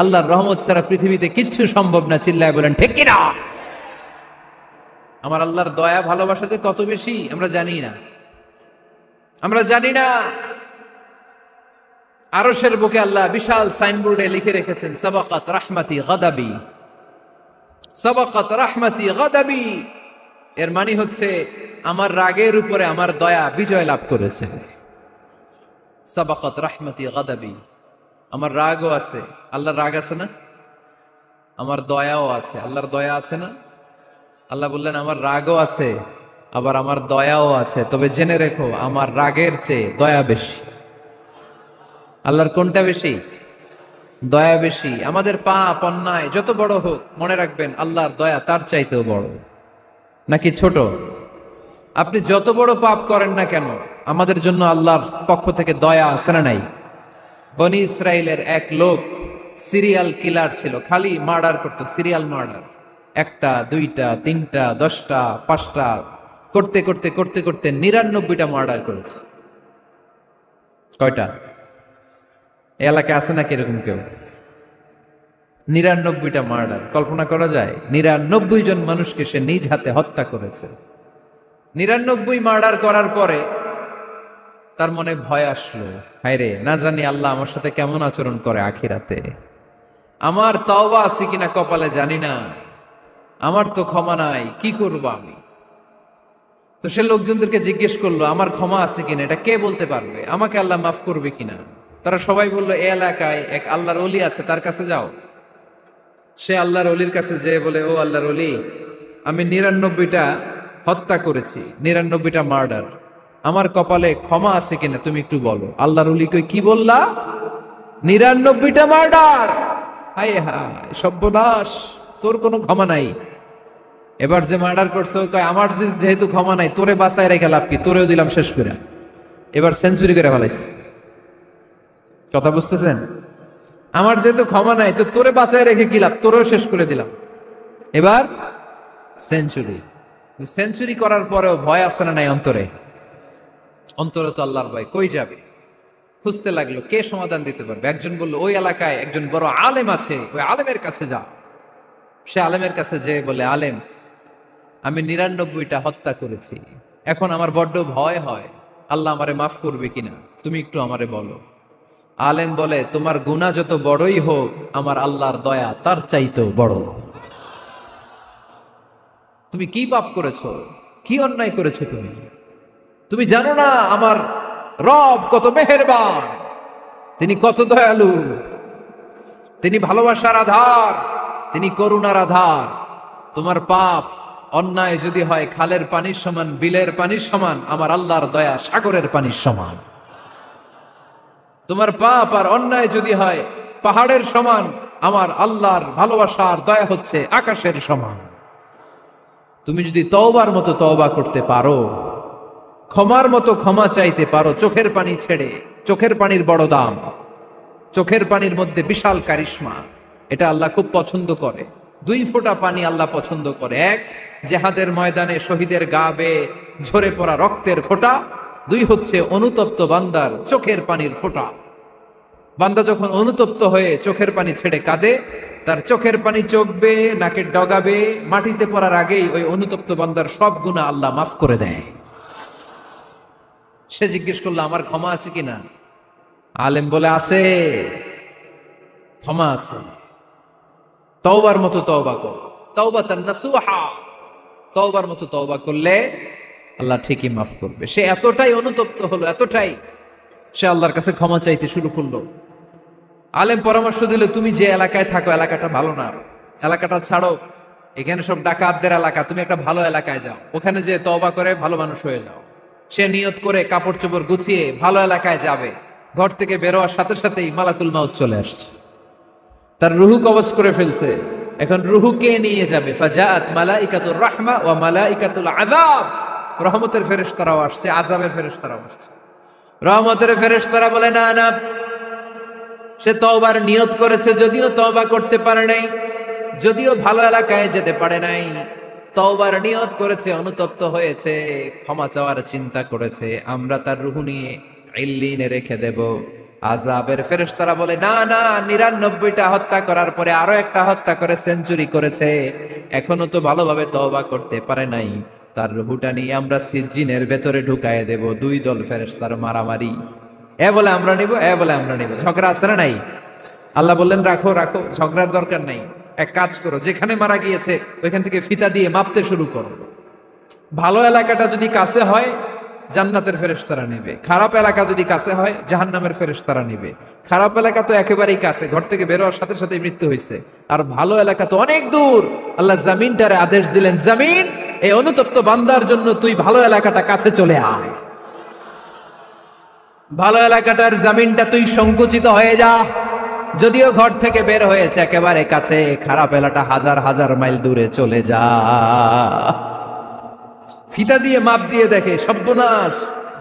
আল্লাহর রহমত ছাড়া পৃথিবীতে কিচ্ছু সম্ভব না। চিল্লায় বলেন ঠিক কিনা? আমার আল্লাহর দয়া ভালোবাসা যে কত বেশি আমরা জানি না, আমরা জানি না। আরশের বুকে আল্লাহ বিশাল সাইনবোর্ডে লিখে রেখেছেন সাবাকাত রাহমাতি গাদাবি, সাবাকাত রাহমাতি গাদাবি। এর মানে হচ্ছে আমার রাগের উপরে আমার দয়া বিজয় লাভ করেছে। সাবাকাত রাহমাতি গাদাবি, আমার রাগও আছে, আল্লাহর রাগ আছে না? আমার দয়াও আছে, আল্লাহর দয়া আছে না? আল্লাহ বললেন আমার রাগও আছে, আবার আমার দয়াও আছে। তবে জেনে রেখো আমার রাগের চেয়ে দয়া বেশি। আল্লাহর কোনটা বেশি? দয়া বেশি। আমাদের পাপ অন্যায় যত বড় হোক, মনে রাখবেন আল্লাহর দয়া তার চাইতেও বড়। নাকি ছোট? আপনি যত বড় পাপ করেন না কেন, আমাদের জন্য আল্লাহর পক্ষ থেকে দয়া আছে না নাই? বনি ইসরায়েলের এক লোক সিরিয়াল কিলার ছিল, খালি মার্ডার করতো, সিরিয়াল মার্ডার। একটা, দুইটা, তিনটা, 10টা, 5টা করতে করতে করতে করতে 99টা মার্ডার করেছে। কয়টা? এলাকায় আছে নাকি এরকম কেউ? 99টা মার্ডার। কল্পনা করা যায়? 99 জন মানুষকে সে নিজ হাতে হত্যা করেছে। 99 মার্ডার করার পরে তার মনে ভয় আসলো, হায়রে না জানি আল্লাহ আমার সাথে কেমন আচরণ করে আখিরাতে। আমার তওবা আছে কিনা কপালে জানি না, আমার তো ক্ষমা নাই, কি করব আমি? তো সে লোকজনদেরকে জিজ্ঞেস করলো আমার ক্ষমা আছে কিনা, এটা কে বলতে পারবে? আমাকে আল্লাহ মাফ করবে কিনা? তারা সবাই বললো এই এলাকায় এক আল্লাহর ওলি আছে, তার কাছে যাও। সে আল্লাহর ওলির কাছে যেয়ে বলে, ও আল্লাহর ওলি, আমি 99টা হত্যা করেছি, 99টা মার্ডার, আমার কপালে ক্ষমা আছে কিনা তুমি একটু বলো। আল্লাহর ওলি কই, কি বললা? 99টা মার্ডার? হায় হায় সর্বনাশ, তোর কোনো ক্ষমা নাই। এবার যে মার্ডার করছো কয় আমার যেহেতু ক্ষমা নাই, তোরে বাঁচায় রেখে লাভ কি, তোরেও দিলাম শেষ করে। এবার সেঞ্চুরি করে ফেলাইছে। কথা বুঝতেছেন? আমার যেহেতু ক্ষমা নাই, তো তোরে বাঁচায় রেখে কি লাভ, তোরেও শেষ করে দিলাম। এবার সেঞ্চুরি। সেঞ্চুরি করার পরেও ভয় আসে না নাই অন্তরে? অন্তরে তো আল্লাহর ভয়। কই যাবে? খুঁজতে লাগলো কে সমাধান দিতে পারবে। একজন বলল ওই এলাকায় একজন বড় আলেম আছে, ওই আলেমের কাছে যা। সে আলেমের কাছে যেয়ে বলে, আলেম, আমি 99টা হত্যা করেছি, এখন আমার বড্ড ভয় হয়, আল্লাহ আমারে মাফ করবে কিনা, তুমি একটু আমারে বলো। আলেম বলে, তোমার গুনাহ যত বড়ই হোক, আমার আল্লাহর দয়া তার চাইতেও বড়। তুমি কি পাপ করেছো, কি অন্যায় করেছো তুমি? তুমি জানো না আমার রব কত মেহেরবান, তিনি কত দয়ালু, তিনি ভালোবাসার আধার, তিনি করুণার আধার। তোমার পাপ অন্যায় যদি হয় খালের পানির সমান, বিলের পানির সমান, আমার আল্লাহর দয়া সাগরের পানির সমান। তোমার পাপ আর অন্যায় যদি হয় পাহাড়ের সমান, আমার আল্লাহর ভালোবাসার দয়া হচ্ছে আকাশের সমান। তুমি যদি তওবার মতো তওবা করতে পারো, ক্ষমার মতো ক্ষমা চাইতে পারো, চোখের পানি ছেড়ে, চোখের পানির বড় দাম, চোখের পানির মধ্যে বিশাল কারিশমা, এটা আল্লাহ খুব পছন্দ করে। 2 ফোঁটা পানি আল্লাহ পছন্দ করে। এক, জিহাদের ময়দানে শহীদের গা বেয়ে ঝরে পড়া রক্তের ফোঁটা। 2 হচ্ছে অনুতপ্ত বান্দার চোখের পানির ফোঁটা। বান্দা যখন অনুতপ্ত হয়ে চোখের পানি ছেড়ে কাঁদে, তার চোখের পানি চোখ বেয়ে নাকের ডগাবে, মাটিতে পড়ার আগেই ওই অনুতপ্ত বান্দার সব গুনাহ আল্লাহ মাফ করে দেয়। সে জিজ্ঞেস করলো আমার ক্ষমা আছে কিনা? আলেম বলে আছে, ক্ষমা আছে। তওবার মতো তওবা কর, তাওবাতান নাসুহা, তওবার মতো তওবা করলে আল্লাহ ঠিকই মাফ করবে। সে এতটাই অনুতপ্ত হলো, এতটাই সে আল্লাহর কাছে ক্ষমা চাইতে শুরু করলো। আলেম পরামর্শ দিল, তুমি যে এলাকায় থাকো এলাকাটা ভালো না, এলাকাটা ছাড়ো, এখানে সব ডাকাতদের এলাকা, তুমি একটা ভালো এলাকায় যাও, ওখানে যে তওবা করে ভালো মানুষ হয়ে যাও। সে নিয়ত করে কাপড় চোপড় গুছিয়ে ভালো এলাকায় যাবে, ঘর থেকে বেরোয়ার সাথে সাথেই মালাকুল মাউত চলে আসছে, তার রুহু কবজ করে ফেলছে। এখন রুহু কে নিয়ে যাবে? ফাজাআত মালাইকাতুর রাহমা ওয়া মালাইকাতুল আযাব, রহমতের ফেরেশতারাও আসছে, আযাবের ফেরেশতারাও আসছে। রহমতের ফেরেশতারা বলে না না, সে তওবার নিয়ত করেছে, যদিও তওবা করতে পারে নাই, যদিও ভালো এলাকায় যেতে পারে নাই, তওবার নিয়ত করেছে, অনুতপ্ত হয়েছে, ক্ষমা চাওয়ার চিন্তা করেছে, আমরা তার রূহ নিয়ে ইল্লিনে রেখে দেব। আযাবের ফেরেশতারা বলে না না, ৯৯টা হত্যা করার পরে আরো একটা হত্যা করে সেঞ্চুরি করেছে, এখনো তো ভালোভাবে তওবা করতে পারে নাই, তার রূহটা নিয়ে আমরা সিজ্জিনের ভেতরে ঢুকায়ে দেব। দুই দল ফেরেশতার মারামারি, এ বলে আমরা নিব, এ বলে আমরা নিব, ঝগড়া আছে না নাই? আল্লাহ বললেন রাখো রাখো, ঝগড়ার দরকার নাই, এক কাজ করো, যেখানে মারা গিয়েছে ওইখান থেকে ফিতা দিয়ে মাপতে শুরু করো। ভালো এলাকাটা যদি কাছে হয় জান্নাতের ফেরেশতারা নেবে, খারাপ এলাকা যদি কাছে হয় জাহান্নামের ফেরেশতারা নেবে। খারাপ এলাকা তো একেবারেই কাছে, ঘর থেকে বেরোয়ার সাথে সাথে মৃত্যু হয়েছে, আর ভালো এলাকা তো অনেক দূর। আল্লাহ জামিনটারে আদেশ দিলেন, জামিন এই অনুতপ্ত বান্দার জন্য তুই ভালো এলাকাটা কাছে চলে আয়, ভালো এলাকাটার জামিনটা তুই সংকুচিত হয়ে যা, যদিও ঘর থেকে বের হয়েছে একেবারে কাছে, খারাপ এলাকা হাজার হাজার মাইল দূরে চলে যা। ফিতা দিয়ে মাপ দিয়ে দেখে সর্বনাশ,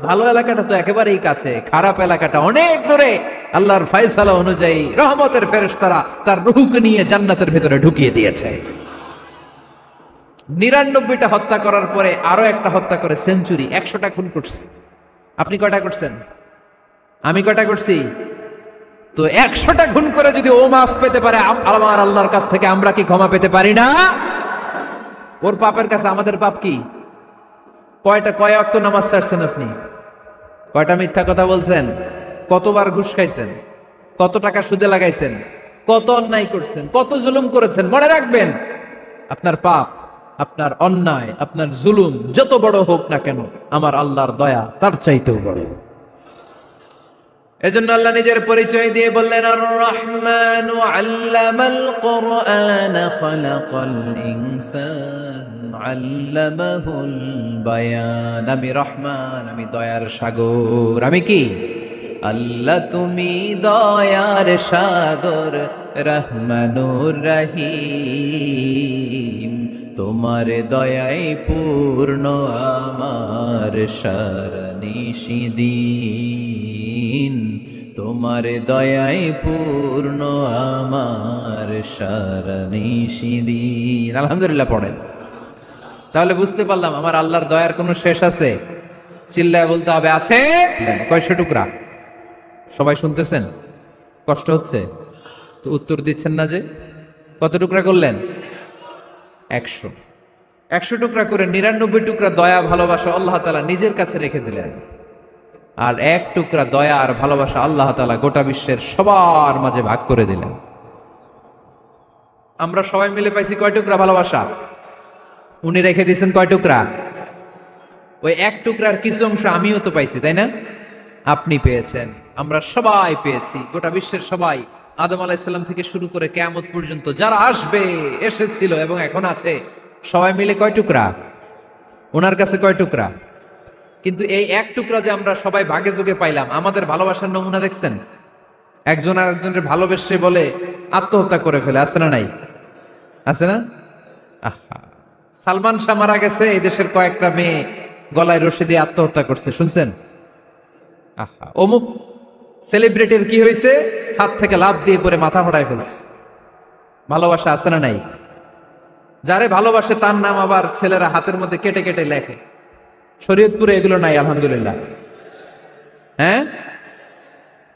ভালো এলাকাটা তো একেবারেই কাছে, খারাপ এলাকাটা অনেক দূরে। আল্লাহর ফয়সালা অনুযায়ী রহমতের ফেরেশতারা তার রূহকে নিয়ে জান্নাতের ভেতরে ঢুকিয়ে দিয়েছে। ৯৯টা হত্যা করার পরে আরো একটা হত্যা করে সেঞ্চুরি, ১০০টা খুন করছে। আপনি কয়টা করছেন? আমি কয়টা করছি? তো ১০০টা খুন করে যদি ও মাফ পেতে পারে আমার আল্লাহর কাছ থেকে, আমরা কি ক্ষমা পেতে পারি না? ওর পাপের কাছে আমাদের পাপ কি? কয় ওয়াক্ত নামাজ ছাড়ছেন আপনি? কয়টা মিথ্যা কথা বলছেন? কতবার ঘুষ খাইছেন? কত টাকা সুদে লাগাইছেন? কত অন্যায় করছেন? কত জুলুম করেছেন? মনে রাখবেন, আপনার পাপ, আপনার অন্যায়, আপনার জুলুম যত বড় হোক না কেন, আমার আল্লাহর দয়া তার চাইতেও বড়। এজন্য আল্লাহ নিজের পরিচয় দিয়ে বললেন, আর রহমানু আল্লামাল কুরআন খালাকাল ইনসান আল্লামাহুল বায়ান। আমি রহমান, আমি দয়ার সাগর। আমি কি? আল্লাহ তুমি দয়ার সাগর, রহমানুর রহিম, তোমার দয়ায় পূর্ণ আমার সারানিশিদিন, তোমার দয়ায় পূর্ণ আমার সারানিশিদিন। আলহামদুলিল্লাহ পড়েন। তাহলে বুঝতে পারলাম আমার আল্লাহর দয়ার কোনো শেষ আছে? চিল্লায় বলতে হবে আছে। কয়শো টুকরা? সবাই শুনতেছেন? কষ্ট হচ্ছে তো উত্তর দিচ্ছেন না যে? কত টুকরা করলেন? ১০০। ১০০ টুকরা করে ৯৯ টুকরা দয়া ভালোবাসা আল্লাহ তাআলা নিজের কাছে রেখে দিলেন, আর ১ টুকরা দয়া আর ভালোবাসা আল্লাহ তাআলা গোটা বিশ্বের সবার মাঝে ভাগ করে দিলেন। আমরা সবাই মিলে পাইছি কয় টুকরা ভালোবাসা? উনি রেখে দিয়েছেন কয় টুকরা? ওই ১ টুকরার কিছু অংশ আমিও তো পাইছি, তাই না? আপনি পেয়েছেন, আমরা সবাই পেয়েছি, গোটা বিশ্বের সবাই, আদম আলাইহিস সালাম থেকে শুরু করে কিয়ামত পর্যন্ত যারা আসবে, এসেছিল এবং এখন আছে, সবাই মিলে কয় টুকরা? ওনার কাছে কয় টুকরা? কিন্তু এই ১ টুকরা যে আমরা সবাই ভাগে যোগে পাইলাম, আমাদের ভালোবাসার নমুনা দেখছেন? একজন আর একজনের ভালোবেসে বলে আত্মহত্যা করে ফেলে, আছে না নাই? আছে না? আহা, সালমান শাহ মারা গেছে, এই দেশের কয়েকটা মেয়ে গলায় রশি দিয়ে আত্মহত্যা করছে, শুনছেন? আহা, অমুক সেলিব্রিটির কি হয়েছে, ছাদ থেকে লাফ দিয়ে পরে মাথা ফাটায় ফেলছে। ভালোবাসা আছে না নাই? যারে ভালোবাসে তার নাম আবার ছেলেরা হাতের মধ্যে কেটে কেটে লেখে। শরীয়তপুরে এগুলো নাই আলহামদুলিল্লাহ। হ্যাঁ,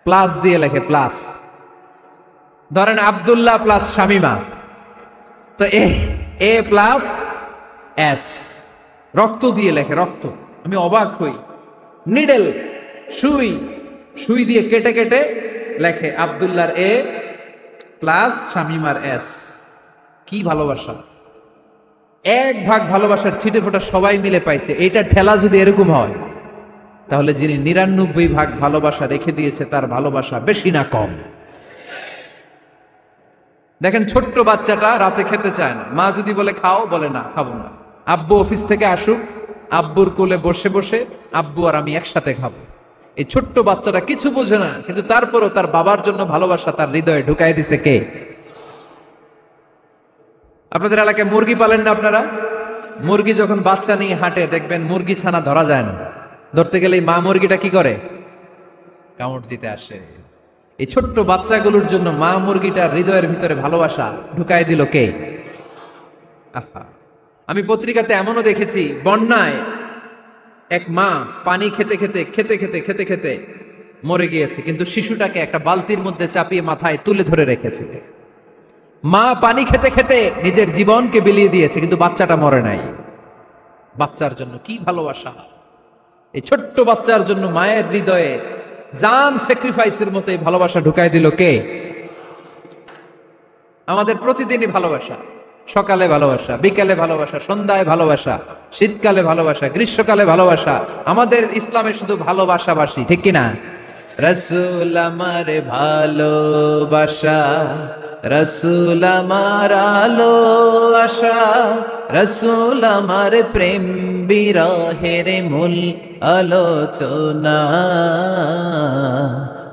প্লাস দিয়ে লেখে, প্লাস। ধরেন আব্দুল্লাহ প্লাস শামিমা, তো এ প্লাস এস, রক্ত দিয়ে লেখে, রক্ত। আমি অবাক হই, নিডেল, সুই, সুই দিয়ে কেটে কেটে লেখে আব্দুল্লাহর এ প্লাস শামিমার এস। কি ভালোবাসা! 1 ভাগ ভালোবাসার ছিটে ফোটা সবাই মিলে পাইছে। এটা ঠেলা যদি এরকম হয়, তাহলে যিনি 99 ভাগ ভালোবাসা রেখে দিয়েছে তার ভালোবাসা বেশি না কম? দেখেন, ছোট্ট বাচ্চাটা রাতে খেতে চায় না, মা যদি বলে খাও, বলে না, খাবো না। আব্বু অফিস থেকে আসুক, আব্বুর কোলে বসে বসে আব্বু আর আমি একসাথে খাবো। এই ছোট্ট বাচ্চাটা কিছু বোঝে না, কিন্তু তারপরও তার বাবার জন্য ভালোবাসা তার হৃদয়ে ঢুকাই দিছে কে? আপনাদের এলাকায় মুরগি পালেন না আপনারা? মুরগি যখন বাচ্চা নিয়ে হাঁটে, দেখবেন মুরগি ছানা ধরা যায় না। ধরতে গেলে মা মুরগিটা কি করে? কামড় দিতে আসে। এই ছোট্ট বাচ্চাগুলোর জন্য মা মুরগিটার হৃদয়ের ভিতরে ভালোবাসা ঢুকাই দিল কে? আহা! আমি পত্রিকাতে এমনও দেখেছি, বন্যায় এক মা পানি খেতে খেতে খেতে খেতে খেতে খেতে মরে গিয়েছে, কিন্তু শিশুটাকে একটা বালতির মধ্যে চাপিয়ে মাথায় তুলে ধরে রেখেছে। মা পানি খেতে খেতে নিজের জীবনকে বিলিয়ে দিয়েছে, কিন্তু বাচ্চাটা মরে নাই। বাচ্চার জন্য কি ভালোবাসা! এই ছোট্ট বাচ্চার জন্য মায়ের হৃদয়ে জান স্যাক্রিফাইসের মতো এই ভালোবাসা ঢুকাই দিল কে? আমাদের প্রতিদিনই ভালোবাসা, সকালে ভালোবাসা, বিকালে ভালোবাসা, সন্ধ্যায় ভালোবাসা, শীতকালে ভালোবাসা, গ্রীষ্মকালে ভালোবাসা। আমাদের ইসলামে শুধু ভালোবাসাবাসী, ঠিক কিনা? রাসূল আমার ভালোবাসা, রাসূল আমার আলো আশা, রাসূল আমার প্রেম বিরহের মূল আলোচনা,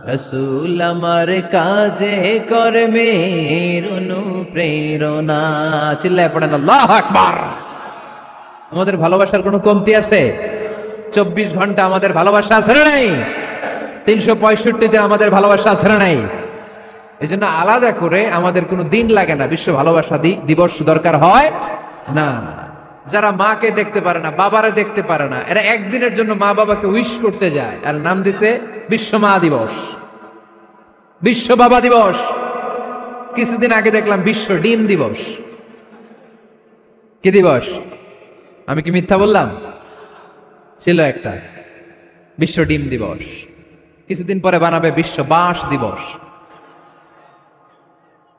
রাসূল আমার কাজে কর্মের অনুপ্রেরণা। চিল্লায় পড়েন আল্লাহু আকবার। আমাদের ভালোবাসার কোনো কমতি আছে? 24 ঘন্টা আমাদের ভালোবাসা আছে না নাই? 365 আমাদের ভালোবাসা আছে না নাই? এই জন্য আলাদা করে আমাদের কোনো দিন লাগে না, বিশ্ব ভালোবাসা দিবস দরকার হয় না। যারা মাকে দেখতে পারে না, বাবারে দেখতে পারে না, এরা একদিনের জন্য মা বাবাকে উইশ করতে যায়, আর নাম দিছে বিশ্ব মা দিবস, বিশ্ব বাবা দিবস। কিছুদিন আগে দেখলাম বিশ্ব ডিম দিবস। কি দিবস? আমি কি মিথ্যা বললাম? ছিল একটা বিশ্ব ডিম দিবস। কিছুদিন পরে বানাবে বিশ্ব বাঁশ দিবস,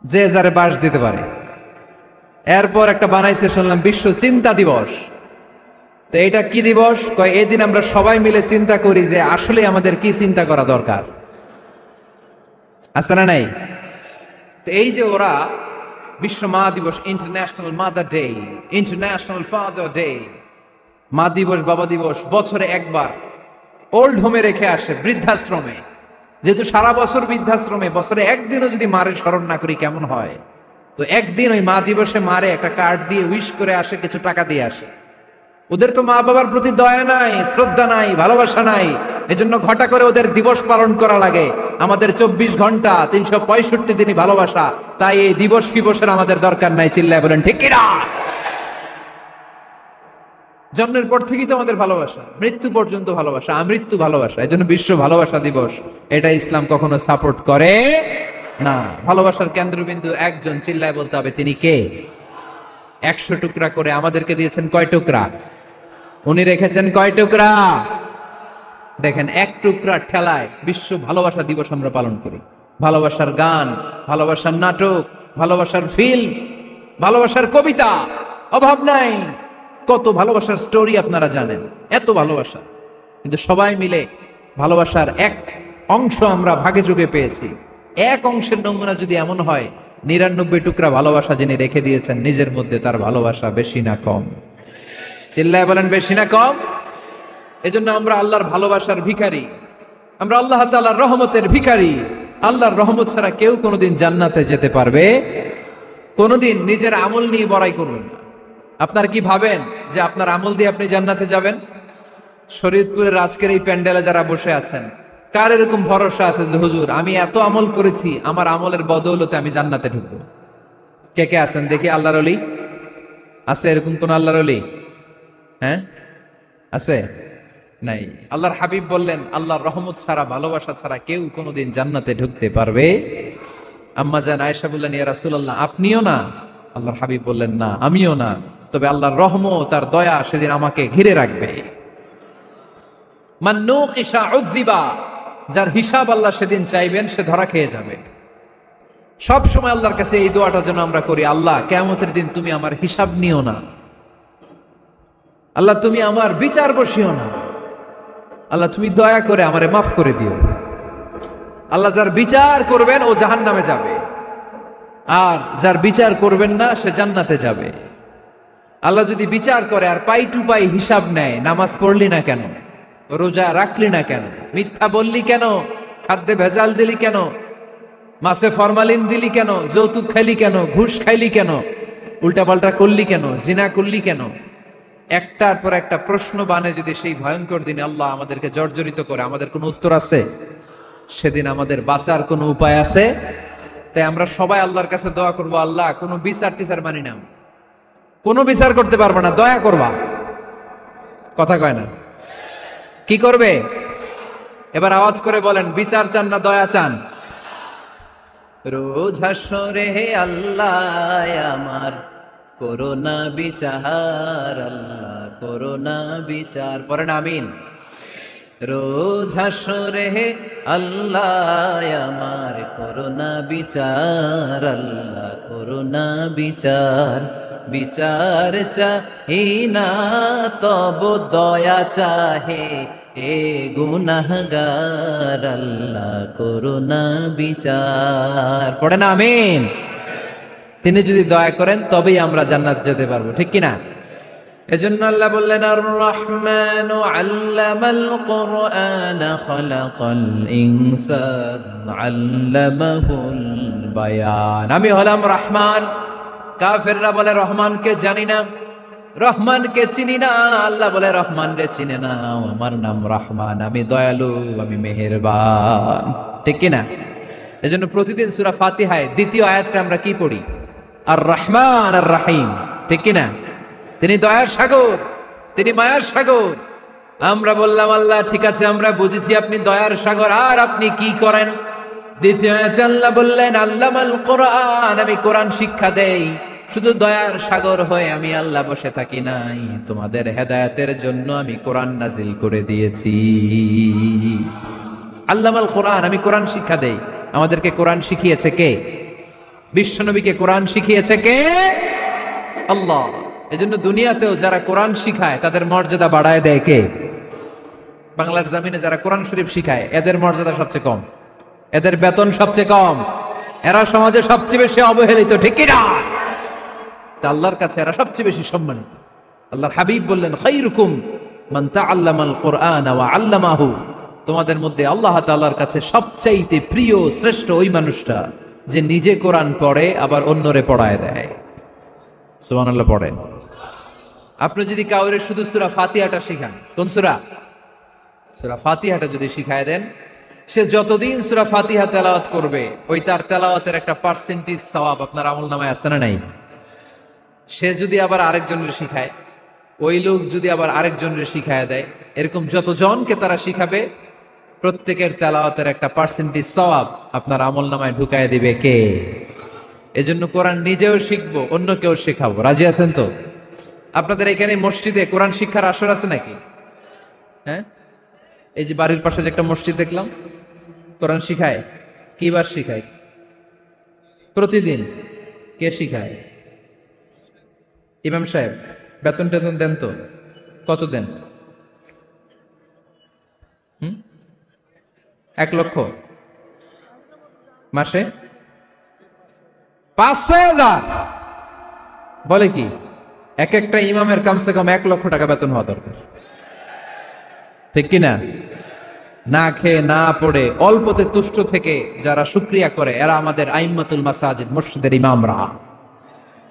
যে যারে বাঁশ দিতে পারে। এরপর একটা বানাইছে শুনলাম বিশ্ব চিন্তা দিবস। তো এটা কি দিবস? কয় এই দিন আমরা সবাই মিলে চিন্তা করি যে আসলে আমাদের কি চিন্তা করা দরকার, আছে না নাই? তো এই যে ওরা বিশ্ব মা দিবস, international mother day, international father day, মা দিবস, বাবা দিবস, বছরে একবার ওল্ড হোমে রেখে আসে, বৃদ্ধাশ্রমে। যেহেতু সারা বছর বৃদ্ধাশ্রমে, বছরে একদিনও যদি মারে স্মরণ না করি কেমন হয়? তো একদিন ওই মা দিবসে মারে একটা কার্ড দিয়ে উইশ করে আসে, কিছু টাকা দিয়ে আসে। ওদের তো মা বাবার প্রতি দয়া নাই, শ্রদ্ধা নাই, ভালোবাসা নাই, এজন্য ঘটা করে ওদের দিবস পালন করা লাগে। আমাদের 24 ঘন্টা 365 দিনই ভালোবাসা, তাই এই দিবস ফিবসের আমাদের দরকার নাই। চিল্লায় বলেন ঠিক কিনা? জন্মের পর থেকেই তো আমাদের ভালোবাসা, মৃত্যু পর্যন্ত ভালোবাসা, আমৃত্যু ভালোবাসা। এই জন্য বিশ্ব ভালোবাসা দিবস, এটা ইসলাম কখনো সাপোর্ট করে না। ভালোবাসার কেন্দ্রবিন্দু একজন, চিল্লায় বলতে হবে তিনি কে? 100 টুকরা করে আমাদেরকে দিয়েছেন কয় টুকরা? উনি রেখেছেন কয় টুকরা? দেখেন, 1 টুকরা ঠেলায় বিশ্ব ভালোবাসা দিবস আমরা পালন করি। ভালোবাসার গান, ভালোবাসার নাটক, ভালোবাসার ফিল্ম, ভালোবাসার কবিতা, অভাব নাই। কত ভালোবাসার স্টোরি আপনারা জানেন, এত ভালোবাসা। কিন্তু সবাই মিলে ভালোবাসার এক অংশ আমরা ভাগে যোগে পেয়েছি। এক অংশের নমুনা যদি এমন হয়, 99 টুকরা ভালোবাসা যিনি রেখে দিয়েছেন নিজের মধ্যে, তার ভালোবাসা বেশি না কম? চিল্লায় বলেন বেশি না কম? এজন্য আমরা আল্লাহর ভালোবাসার ভিখারি, আমরা আল্লাহ তাআলার রহমতের ভিখারি। আল্লাহর রহমত ছাড়া কেউ কোনোদিন জান্নাতে যেতে পারবে? কোনোদিন নিজের আমল নিয়ে বড়াই করবেন না। আপনার কি ভাবেন যে আপনার আমল দিয়ে আপনি জান্নাতে যাবেন? শরীয়তপুরের আজকের এই প্যান্ডেলে যারা বসে আছেন, কার এরকম ভরসা আছে যে হুজুর আমি এত আমল করেছি, আমার আমলের বদৌলতে আমি জান্নাতে ঢুকবো? কে কে আছেন দেখি আল্লাহর ওলি? আছে এরকম কোন আল্লাহর ওলি? হ্যাঁ, আছে? নাই। আল্লাহর হাবিব বললেন, আল্লাহর রহমত ছাড়া, ভালোবাসা ছাড়া কেউ কোনোদিন জান্নাতে ঢুকতে পারবে? আম্মা জান আয়েশা বললেন, ইয়া রাসূলুল্লাহ আপনিও না? আল্লাহর হাবিব বললেন, না আমিও না, তবে আল্লাহর রহমত তার দয়া সেদিন আমাকে ঘিরে রাখবে। মান নুকিশা উযিবা, যার হিসাব আল্লাহ সেদিন চাইবেন সে ধরা খেয়ে যাবে। সব সময় আল্লাহর কাছে এই দোয়াটা যেন আমরা করি, আল্লাহ কিয়ামতের দিন তুমি আমার হিসাব নিও না, আল্লাহ তুমি আমার বিচার বসিও না, আল্লাহ তুমি দয়া করে আমারে মাফ করে দিও। আল্লাহ যার বিচার করবেন ও জাহান্নামে যাবে, আর যার বিচার করবেন না সে জান্নাতে যাবে। আল্লাহ যদি বিচার করে আর পাই টু পাই হিসাব নেয়, নামাজ পড়লি না কেন, রোজা রাখলি না কেন, মিথ্যা বললি কেন, খাদ্যে ভেজাল দিলি কেন, মাছে ফরমালিন দিলি কেন, যৌতুক খাইলি কেন, ঘুষ খাইলি কেন, উল্টাপাল্টা করলি কেন, জিনা করলি কেন, একটার পর একটা প্রশ্ন বানে যদি সেই ভয়ঙ্কর দিনে আল্লাহ আমাদেরকে জর্জরিত করে, আমাদের কোনো উত্তর আছে? সেদিন আমাদের বাঁচার কোনো উপায় আছে? তাই আমরা সবাই আল্লাহর কাছে দোয়া করবো, আল্লাহ কোনো বিচার টিচার মানি না, কোনো বিচার করতে পারবে না, দয়া করবা। কথা কয় না? কি করবে? এবার আওয়াজ করে বলেন, বিচার চান না দয়া চান? রোজ হাসরে হে আল্লাহ আমার করোনা বিচার, আল্লাহ করোনা বিচার, পড়েন আমিন। রোজ হাসরে হে আল্লাহ আমার করোনা বিচার, আল্লাহ করোনা বিচার, বিচার চাহি না তব দয়া চাহে এ গুনাহগার, আল্লাহ করোনা বিচার, পড়েন আমিন। তিনি যদি দয়া করেন তবেই আমরা জান্নাতে যেতে পারবো, ঠিক কিনা? এজন্য আল্লাহ বললেন, আর রহমান আল্লামাল কুরআন খালাকাল ইনসান আল্লামাহুল বায়ান। আমি হলাম রহমান। কাফেররা বলে রহমানকে জানি না, রহমানকে চিনি না। আল্লাহ বলে রহমান রে চিনে না, আমার নাম রহমান, আমি দয়ালু, আমি মেহেরবান, ঠিক কিনা? এজন্য প্রতিদিন সূরা ফাতিহায় দ্বিতীয় আয়াতটা আমরা কি পড়ি? আর রহমান আর রাহিম, ঠিক কিনা? তিনি দয়ার সাগর, তিনি মায়ার সাগর। আমরা বললাম, আল্লাহ ঠিক আছে, আমরা বুঝেছি আপনি দয়ার সাগর, আর আপনি কি করেন? দ্বিতীয় আয়াতে আল্লাহ বললেন, আল্লামাল কোরআন, আমি কোরআন শিক্ষা দেই। শুধু দয়ার সাগর হয়ে আমি আল্লাহ বসে থাকি নাই, তোমাদের হেদায়েতের জন্য আমি কোরআন নাজিল করে দিয়েছি। আল্লামাল কোরআন, আমি কোরআন শিক্ষা দেই। আমাদেরকে কোরআন শিখিয়েছে কে? বিশ্বনবীকে কোরআন শিখিয়েছে কে? আল্লাহ। এজন্য দুনিয়াতেও যারা কোরআন শিখায় তাদের মর্যাদা বাড়ায় দেয় কে? বাংলার জমিনে যারা কোরআন শরীফ শিখায় এদের মর্যাদা সবচেয়ে কম, এদের বেতন সবচেয়ে কম, এরা সমাজে সবচেয়ে বেশি অবহেলিত, ঠিক কি না? তা আল্লাহর কাছে এরা সবচেয়ে বেশি সম্মানিত। আল্লাহর হাবিব বললেন, খায়রুকুম মান তাআল্লামাল কুরআন ওয়া আল্লামাহু, তোমাদের মধ্যে আল্লাহ তাআলার কাছে সবচাইতে প্রিয় শ্রেষ্ঠ ওই মানুষটা যে নিজে কোরআন পড়ে আবার অন্যরে পড়ায় দেয়। সুবহানাল্লাহ পড়েন। আপনি যদি কাউরে শুধু সূরা ফাতিহাটা শিখান, কোন সূরা? সূরা ফাতিহাটা যদি শিখায় দেন, সে যতদিন সূরা ফাতিহা তেলাওয়াত করবে ওই তার তেলাওয়াতের একটা পার্সেন্টেজ সওয়াব আপনার আমলনামায় আছে না নাই? সে যদি আবার আরেকজনের শিখায়, ওই লোক যদি আবার আরেকজনের শিখায় দেয়, এরকম যতজনকে তারা শিখাবে প্রত্যেকের তেলাওয়াতের একটা পার্সেন্টেজ সওয়াব আপনার আমলনামায় ঢুকায় দিবে কে? এজন্য কোরআন নিজেও শিখবো, অন্যকেও শেখাবো। রাজি আছেন তো? আপনাদের এখানে মসজিদে কোরআন শিক্ষার আসর আছে নাকি? হ্যাঁ, এই যে বাড়ির পাশে যে একটা মসজিদ দেখলাম, কোরআন শিখায়। কিবার শিখায়? প্রতিদিন। কে শিখায়? ইমাম সাহেব। বেতন টেতন দেন তো? কত দেন? 1 লক্ষ মাসে? 5,000? বলে কি? এক একটা ইমামের কমসে কম 1 লক্ষ টাকা বেতন হওয়া দরকার, ঠিক কিনা? না খেয়ে না পড়ে অল্পতে তুষ্ট থেকে যারা শুকরিয়া করে এরা আমাদের আইম্মাতুল মাসাজিদ, মসজিদের ইমামরা,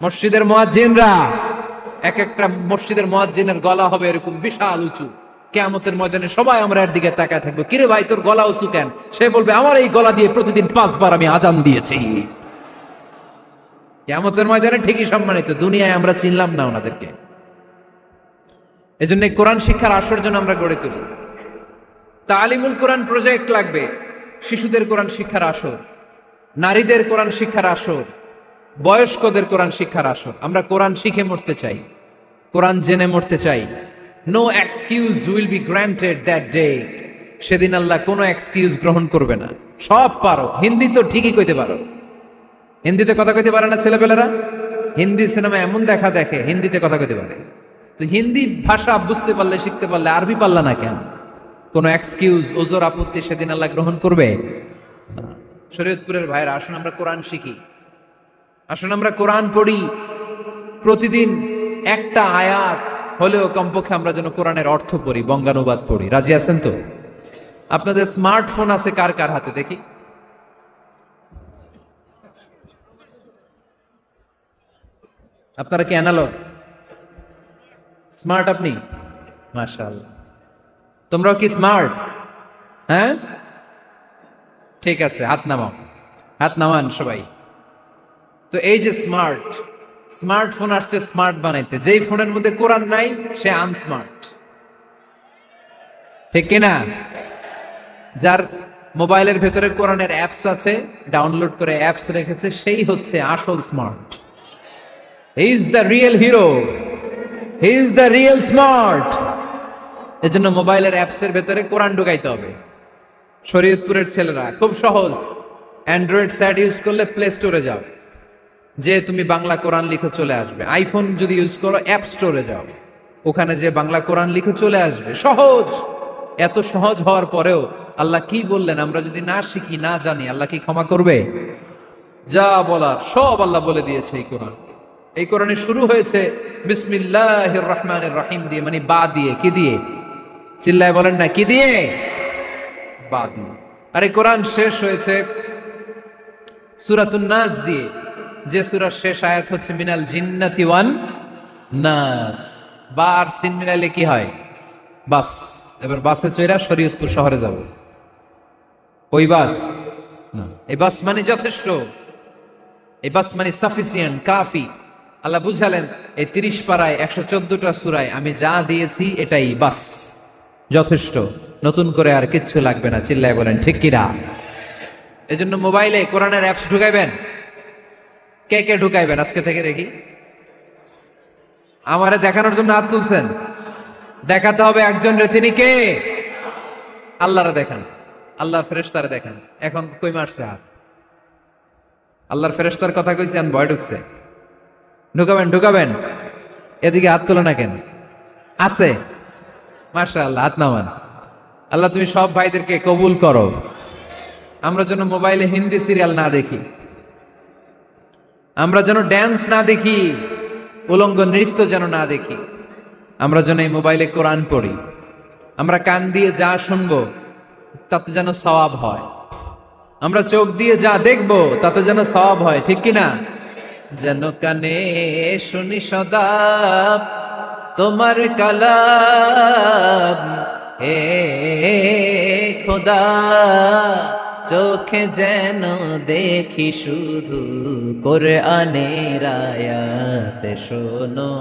মসজিদের মুয়াজ্জিনরা। এক একটা মসজিদের মুয়াজ্জিনের গলা হবে এরকম বিশাল উঁচু। কিয়ামতের ময়দানে সবাই আমরা এর দিকে তাকায় থাকবো, কিরে ভাই তোর গলা উঁচু কেন? সে বলবে, আমার এই গলা দিয়ে প্রতিদিন 5 বার আমি আজান দিয়েছি। কিয়ামতের ময়দানে ঠিকই সম্মানিত, দুনিয়ায় আমরা চিনলাম না ওনাদেরকে। এজন্য কোরআন শিক্ষার আসর যেন আমরা গড়ে তুলি। তালিমুল কোরআন প্রজেক্ট লাগবে, শিশুদের কোরআন শিক্ষার আসর, নারীদের কোরআন শিক্ষার আসর, বয়স্কদের কোরআন শিক্ষার আসর। আমরা কোরআন শিখে মরতে চাই, কোরআন জেনে মরতে চাই। No excuse will be granted that day. সেদিন আল্লাহ কোনো এক্সকিউজ গ্রহণ করবে না। সব পারো, হিন্দি তো ঠিকই কইতে পারো, হিন্দিতে কথা কইতে পারে না ছেলেপেলেরা? হিন্দি সিনেমা এমন দেখা দেখে হিন্দিতে কথা কইতে পারে। তো হিন্দি ভাষা বুঝতে পারলে, শিখতে পারলে আরবি পারলা না কেন? কোনো এক্সকিউজ, ওজোর, আপত্তি সেদিন আল্লাহ গ্রহণ করবে? শরীয়তপুরের ভাইরা, আসুন আমরা কোরআন শিখি, আসুন আমরা কোরআন পড়ি। প্রতিদিন একটা আয়াত হলেও কমপক্ষে আমরা যেন কোরআনের অর্থ পড়ি, বঙ্গানুবাদ পড়ি। রাজি আছেন তো? আপনাদের স্মার্টফোন আছে কার কার হাতে দেখি? আপনারা কি অ্যানালগ? স্মার্ট আপনি? মাশাআল্লাহ। তোমরাও কি স্মার্ট? হ্যাঁ, ঠিক আছে, হাত নামাও, হাত নামান সবাই। তো এই যে স্মার্টফোন আসছে স্মার্ট বানাইতে, যেই ফোনের মধ্যে কোরআন নাই সে আনস্মার্ট, ঠিক কিনা? যার মোবাইলের ভেতরে কোরআনের অ্যাপস আছে, ডাউনলোড করে অ্যাপস রেখেছে, সেই হচ্ছে আসল smart. He is the real hero, he is the real smart. এজন্য মোবাইলের অ্যাপসের ভেতরে কোরআন ঢুকাইতে হবে। শরীয়তপুরের ছেলেরা খুব সহজ, অ্যান্ড্রয়েড সেট ইউজ করলে প্লে স্টোরে যাও, যে তুমি বাংলা কোরআন লিখে চলে আসবে। আইফোন যদি ইউজ করো অ্যাপ স্টোরে যাও, ওখানে যে বাংলা কোরআন লিখে চলে আসবে। সহজ। এত সহজ হওয়ার পরেও আল্লাহ কি বললেন, আমরা যদি না শিখি, না জানি, আল্লাহ কি ক্ষমা করবে? যা বলার সব আল্লাহ বলে দিয়েছে এই কোরআন। এই কোরআনে শুরু হয়েছে বিসমিল্লাহির রহমানির রহিম দিয়ে, মানে বা দিয়ে। কি দিয়ে? চিল্লায় বলেন না, কি দিয়ে? বা দিয়ে। আর এই কোরআন শেষ হয়েছে সূরাতুন নাস দিয়ে, যে সূরার শেষ আয়াত হচ্ছে মিনাল জিন্নাতি ওয়ান নাস। বা আর সিন মিলাইলে কি হয়? বাস। এবার বাসে চড়া শরীয়তপুর শহরে যাব। ওই বাস না, এই বাস মানে যথেষ্ট, এই বাস মানে সাফিসিয়েন্ট, কাফি। আল্লাহ বুঝালেন এই 30 পারায় 114টা সূরায় আমি যা দিয়েছি এটাই বাস, যথেষ্ট, নতুন করে আর কিচ্ছু লাগবে না। চিল্লায় বলেন ঠিক কিনা? এজন্য মোবাইলে কোরআনের অ্যাপস ঢুকাইবেন। কে কে ঢুকাইবেন আজকে থেকে দেখি? আমারে দেখানোর জন্য হাত তুলছেন? দেখাতে হবে একজন রে, তিনি কে? আল্লাহরে দেখান, আল্লাহর ফেরেশতারে দেখান। এখন কই মারছে হাত? আল্লাহর ফেরেশতার কথা কইছি, আমি ভয় ঢুকছে। ঢুকাবেন ঢুকাবেন, এদিকে হাত তোলে না কেন? আছে? মাশাআল্লাহ, হাত নামান। আল্লাহ তুমি সব ভাইদেরকে কবুল করো। আমরা যেন মোবাইলে হিন্দি সিরিয়াল না দেখি, আমরা যেন ড্যান্স না দেখি, উলঙ্গ নৃত্য যেন না দেখি। আমরা যেন এই মোবাইলে কোরআন পড়ি। আমরা কান দিয়ে যা শুনবো তাতে যেন সওয়াব হয়। আমরা চোখ দিয়ে যা দেখবো তাতে যেন সওয়াব হয়, ঠিক কিনা? যেন কানে শুনি সদা তোমার কালাম, হে খোদা চোখে যেন দেখি শুধু কোরআনের আয়াত। শোনো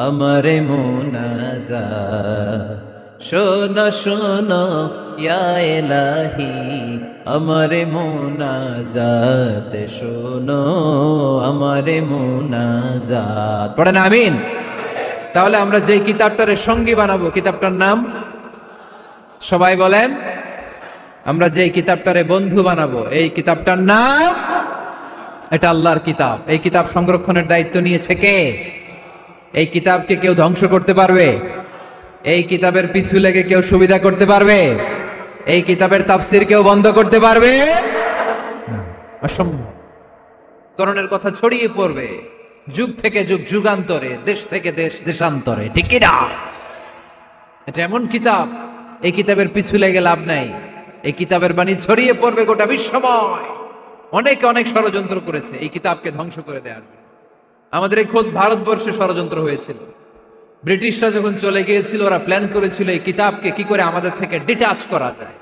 আমার মুনাজাত, শোনো শোনো ইয়া ইলাহি আমার মুনাজাত, শোনো আমার মুনাজাত। পড়েন আমিন। তাহলে আমরা যে কিতাবটারে সঙ্গী বানাবো, কিতাবটার নাম সবাই বলেন। আমরা যে কিতাবটারে বন্ধু বানাবো, এই কিতাবটার নাম, এটা আল্লাহর কিতাব। এই কিতাব সংরক্ষণের দায়িত্ব নিয়েছে কে? এই কিতাবকে কেউ ধ্বংস করতে পারবে? এই কিতাবের পিছু লেগে কেউ সুবিধা করতে পারবে? এই কিতাবের তাফসির কেউ বন্ধ করতে পারবে? অসম্ভব। কোরআনের কথা ছড়িয়ে পড়বে যুগ থেকে যুগ, যুগান্তরে, দেশ থেকে দেশ, দেশান্তরে, ঠিক কি না? এটা এমন কিতাব, এই কিতাবের পিছু লেগে লাভ নাই। এই কিতাবের বাণী ছড়িয়ে পড়বে গোটা বিশ্বময়। অনেকে অনেক ষড়যন্ত্র করেছে এই কিতাবকে ধ্বংস করে দেওয়ার জন্য। আমাদের এই খোদ ভারতবর্ষে ষড়যন্ত্র হয়েছিল। ব্রিটিশরা যখন চলে গিয়েছিল, ওরা প্ল্যান করেছিল এই কিতাবকে কি করে আমাদের থেকে ডিটাচ করা যায়,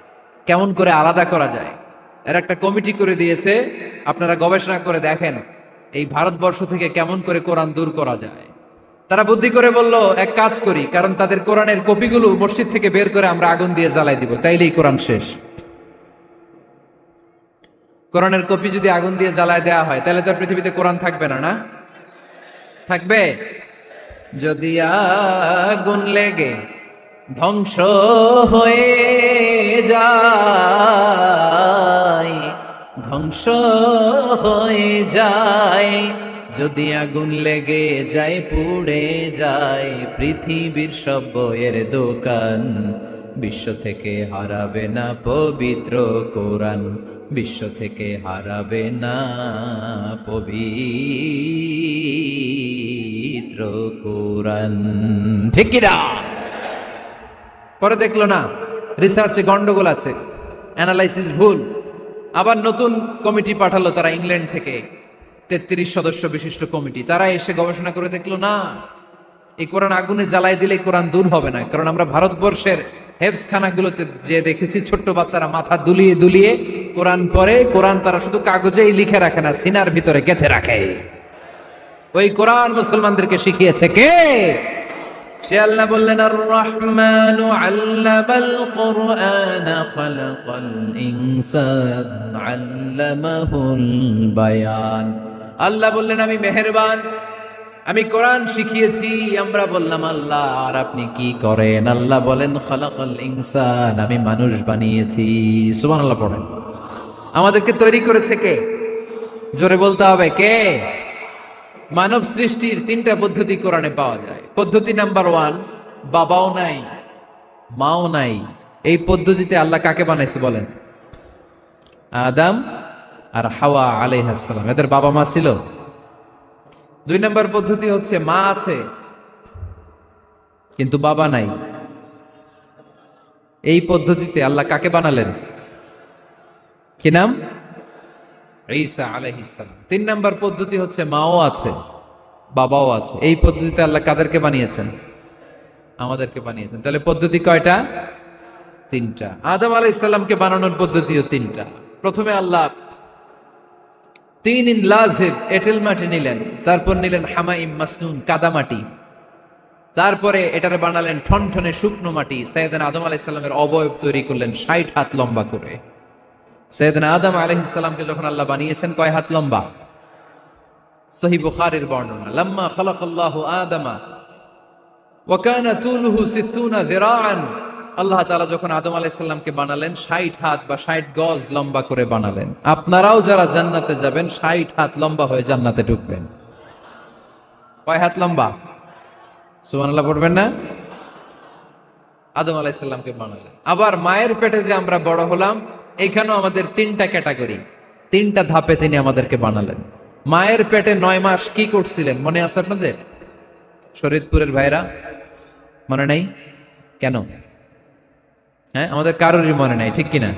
কেমন করে আলাদা করা যায়। এর একটা কমিটি করে দিয়েছে, আপনারা গবেষণা করে দেখেন এই ভারতবর্ষ থেকে কেমন করে কোরআন দূর করা যায়। তারা বুদ্ধি করে বলল, এক কাজ করি, কারণ তাদের কোরআনের কপিগুলো মসজিদ থেকে বের করে আমরা আগুন দিয়ে জ্বালাই দিব, তাইলেই কোরআন শেষ। কোরআনের কপি যদি আগুন দিয়ে জ্বালায় দেওয়া হয়, তাহলে তো পৃথিবীতে কোরআন থাকবে না, না থাকবে? যদি আগুন লেগে ধ্বংস হয়ে যায়, ধ্বংস হয়ে যায়, যদি আগুন লেগে যায় পুড়ে যায় পৃথিবীর সব বইয়ের দোকান, বিশ্ব থেকে হারাবে না পবিত্র কোরআন, বিশ্ব থেকে হারাবে না পবিত্র কোরআন। ঠিক কি না? পরে দেখলো না রিসার্চে গন্ডগোল আছে, অ্যানালাইসিস ভুল, আবার নতুন কমিটি পাঠালো তারা ইংল্যান্ড থেকে, 33 সদস্য বিশিষ্ট কমিটি। তারা এসে গবেষণা করে দেখলো না, এই কোরআন আগুনে জ্বালাই দিলে কোরআন দূর হবে না। কারণ আমরা ভারতবর্ষের হেফজখানাগুলোতে যে দেখেছি ছোট্ট বাচ্চারা মাথা দুলিয়ে দুলিয়ে কোরআন পড়ে, কোরআন তারা শুধু কাগজেই লিখে রাখে না, সিনার ভিতরে গেঁথে রাখে। ওই কোরআন মুসলমানদেরকে শিখিয়েছে কে? সে আল্লাহ বললেন, আর রহমানু আল্লামাল কুরআন খালাকাল ইনসান আল্লামাহুল বায়ান। আল্লাহ বললেন আমি মেহেরবান, আমি কোরআন শিখিয়েছি। আমরা বললাম আল্লাহ আর আপনি কি করেন? আল্লাহ বলেন খালাকাল ইনসান, আমি মানুষ বানিয়েছি। সুবহানাল্লাহ পড়েন। আমাদেরকে তৈরি করেছে কে? জোরে বলতে হবে কে? মানব সৃষ্টির 3টা পদ্ধতি কোরআনে পাওয়া যায়। পদ্ধতি নাম্বার 1, বাবাও নাই মাও নাই। এই পদ্ধতিতে আল্লাহ কাকে বানাইছে বলেন? আদম আর হাওয়া আলাইহিস সালাম, এদের বাবা মা ছিল। 2 নম্বর পদ্ধতি হচ্ছে মা আছে কিন্তু বাবা নাই। এই পদ্ধতিতে আল্লাহ কাকে বানালেন? কি নাম? ঈসা আলাইহিস সালাম। 3 নম্বর পদ্ধতি হচ্ছে মাও আছে বাবাও আছে। এই পদ্ধতিতে আল্লাহ কাদেরকে বানিয়েছেন? আমাদেরকে বানিয়েছেন। তাহলে পদ্ধতি কয়টা? 3টা। আদম আলাইহিস সালামকে বানানোর পদ্ধতিও 3টা। প্রথমে আল্লাহ 3 লাজিব এঁটেল মাটি নিলেন, তারপর নিলেন হামাইম মাসনুন কাদামাটি, তারপরে এটারে বানালেন ঠনঠনে শুকনো মাটি। সাইয়েদনা আদম আলাইহিস সালামের অবয়ব তৈরি করলেন 60 হাত লম্বা করে। সাইয়েদনা আদম আলাইহিস সালামকে যখন আল্লাহ বানিয়েছেন কয় হাত লম্বা? সহিহ বুখারীর বর্ণনা, লাম্মা খালাকাল্লাহু আদামা ওয়া কানা তুলুহু 60 যিরাআন। আল্লাহ তাআলা যখন আদম আলাইহিস সালামকে বানালেন 60 হাত বা 60 গজ লম্বা করে বানালেন। আপনারাও যারা জান্নাতে যাবেন 60 হাত লম্বা হয়ে জান্নাতে ঢুকবেন। কয় হাত লম্বা? সুবহানাল্লাহ পড়বেন না? আদম আলাইহিস সালামকে বানালেন। আবার মায়ের পেটে যে আমরা বড় হলাম, এখানেও আমাদের 3টা ক্যাটাগরি, 3টা ধাপে তিনি আমাদেরকে বানালেন। মায়ের পেটে 9 মাস কি করছিলেন মনে আছে আপনাদের? শরীয়তপুরের ভাইরা মনে নাই কেন? হ্যাঁ, আমাদের কারোরই মনে নাই, ঠিক কিনা?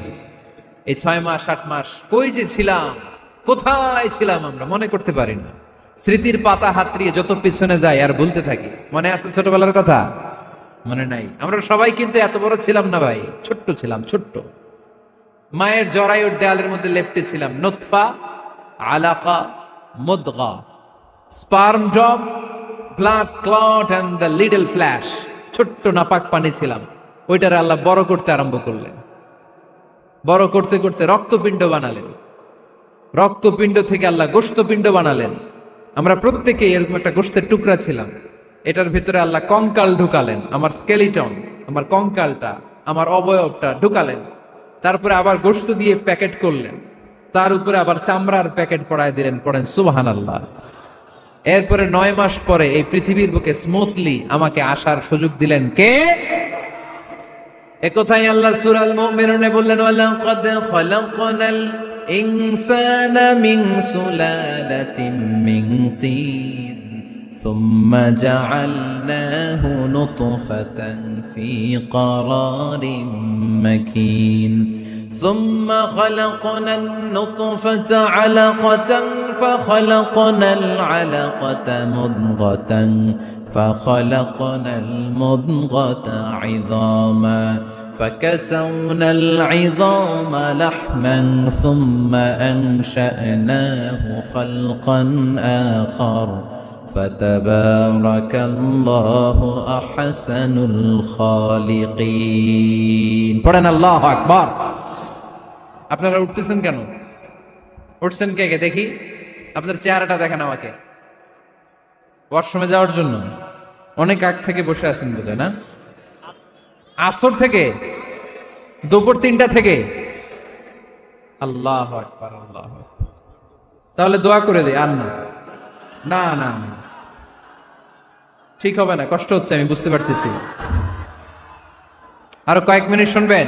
এই 6 মাস 8 মাস কই যে ছিলাম, কোথায় ছিলাম আমরা মনে করতে পারি না। স্মৃতির পাতা হাতড়িয়ে যত পিছনে যায় আর বলতে থাকি। মনে আছে ছোটবেলার কথা? মনে নাই। আমরা সবাই কিন্তু এত বড় ছিলাম না ভাই, ছোট্ট ছিলাম, ছোট্ট। মায়ের জরায়ুর দেয়ালের মধ্যে লেপ্টে ছিলাম। নুতফা, আলাকা, মুদগা, sperm drop, blood clot and the little flesh. ছোট্ট নাপাক পানি ছিলাম। ওইটারে আল্লাহ বড় করতে আরম্ভ করলেন। বড় করতে করতে রক্তপিণ্ড বানালেন। রক্তপিণ্ড থেকে আল্লাহ গোশতপিণ্ড বানালেন। আমরা প্রত্যেকেই এরকম একটা গোশতের টুকরা ছিলাম। এটার ভিতরে আল্লাহ কঙ্কাল ঢুকালেন, আমার স্কেলিটন, আমার কঙ্কালটা, আমার অবয়বটা ঢুকালেন। তারপরে আবার গোশত দিয়ে প্যাকেট করলেন, তার উপরে আবার চামড়ার প্যাকেট পড়ায় দিলেন। পড়েন সুবহানাল্লাহ। এরপরে 9 মাস পরে এই পৃথিবীর বুকে স্মুথলি আমাকে আসার সুযোগ দিলেন কে? একথাই আল্লাহ সূরাল মুমিনুনে বললেন, ওয়ালাকাদ খালাকনাল ইনসানা মিন সুলালাতিন মিন তিন সুম্মা জাআলনাহু নুতফাতান ফি ক্বারারিন মাকিন ثم خلقنا النطفة علقة فخلقنا العلقة مضغة فخلقنا المضغة عظاما فكسونا العظام لحما ثم أنشأناه خلقا آخر فتبارك الله أحسن الخالقين. পড়েন আল্লাহু আকবার। আপনারা উঠতেছেন কেন? উঠছেন কে কে দেখি? আপনার চেহারাটা দেখেন আমাকে। ওয়াশরুমে যাওয়ার জন্য অনেক আগ থেকে বসে আছেন বোধহয়, না? আসর থেকে, দুপুর 3টা থেকে আল্লাহু আকবার, আল্লাহু আকবার। তাহলে দোয়া করে দেই, আর না না না না। ঠিক হবে না, কষ্ট হচ্ছে আমি বুঝতে পারতেছি। আরো কয়েক মিনিট শুনবেন?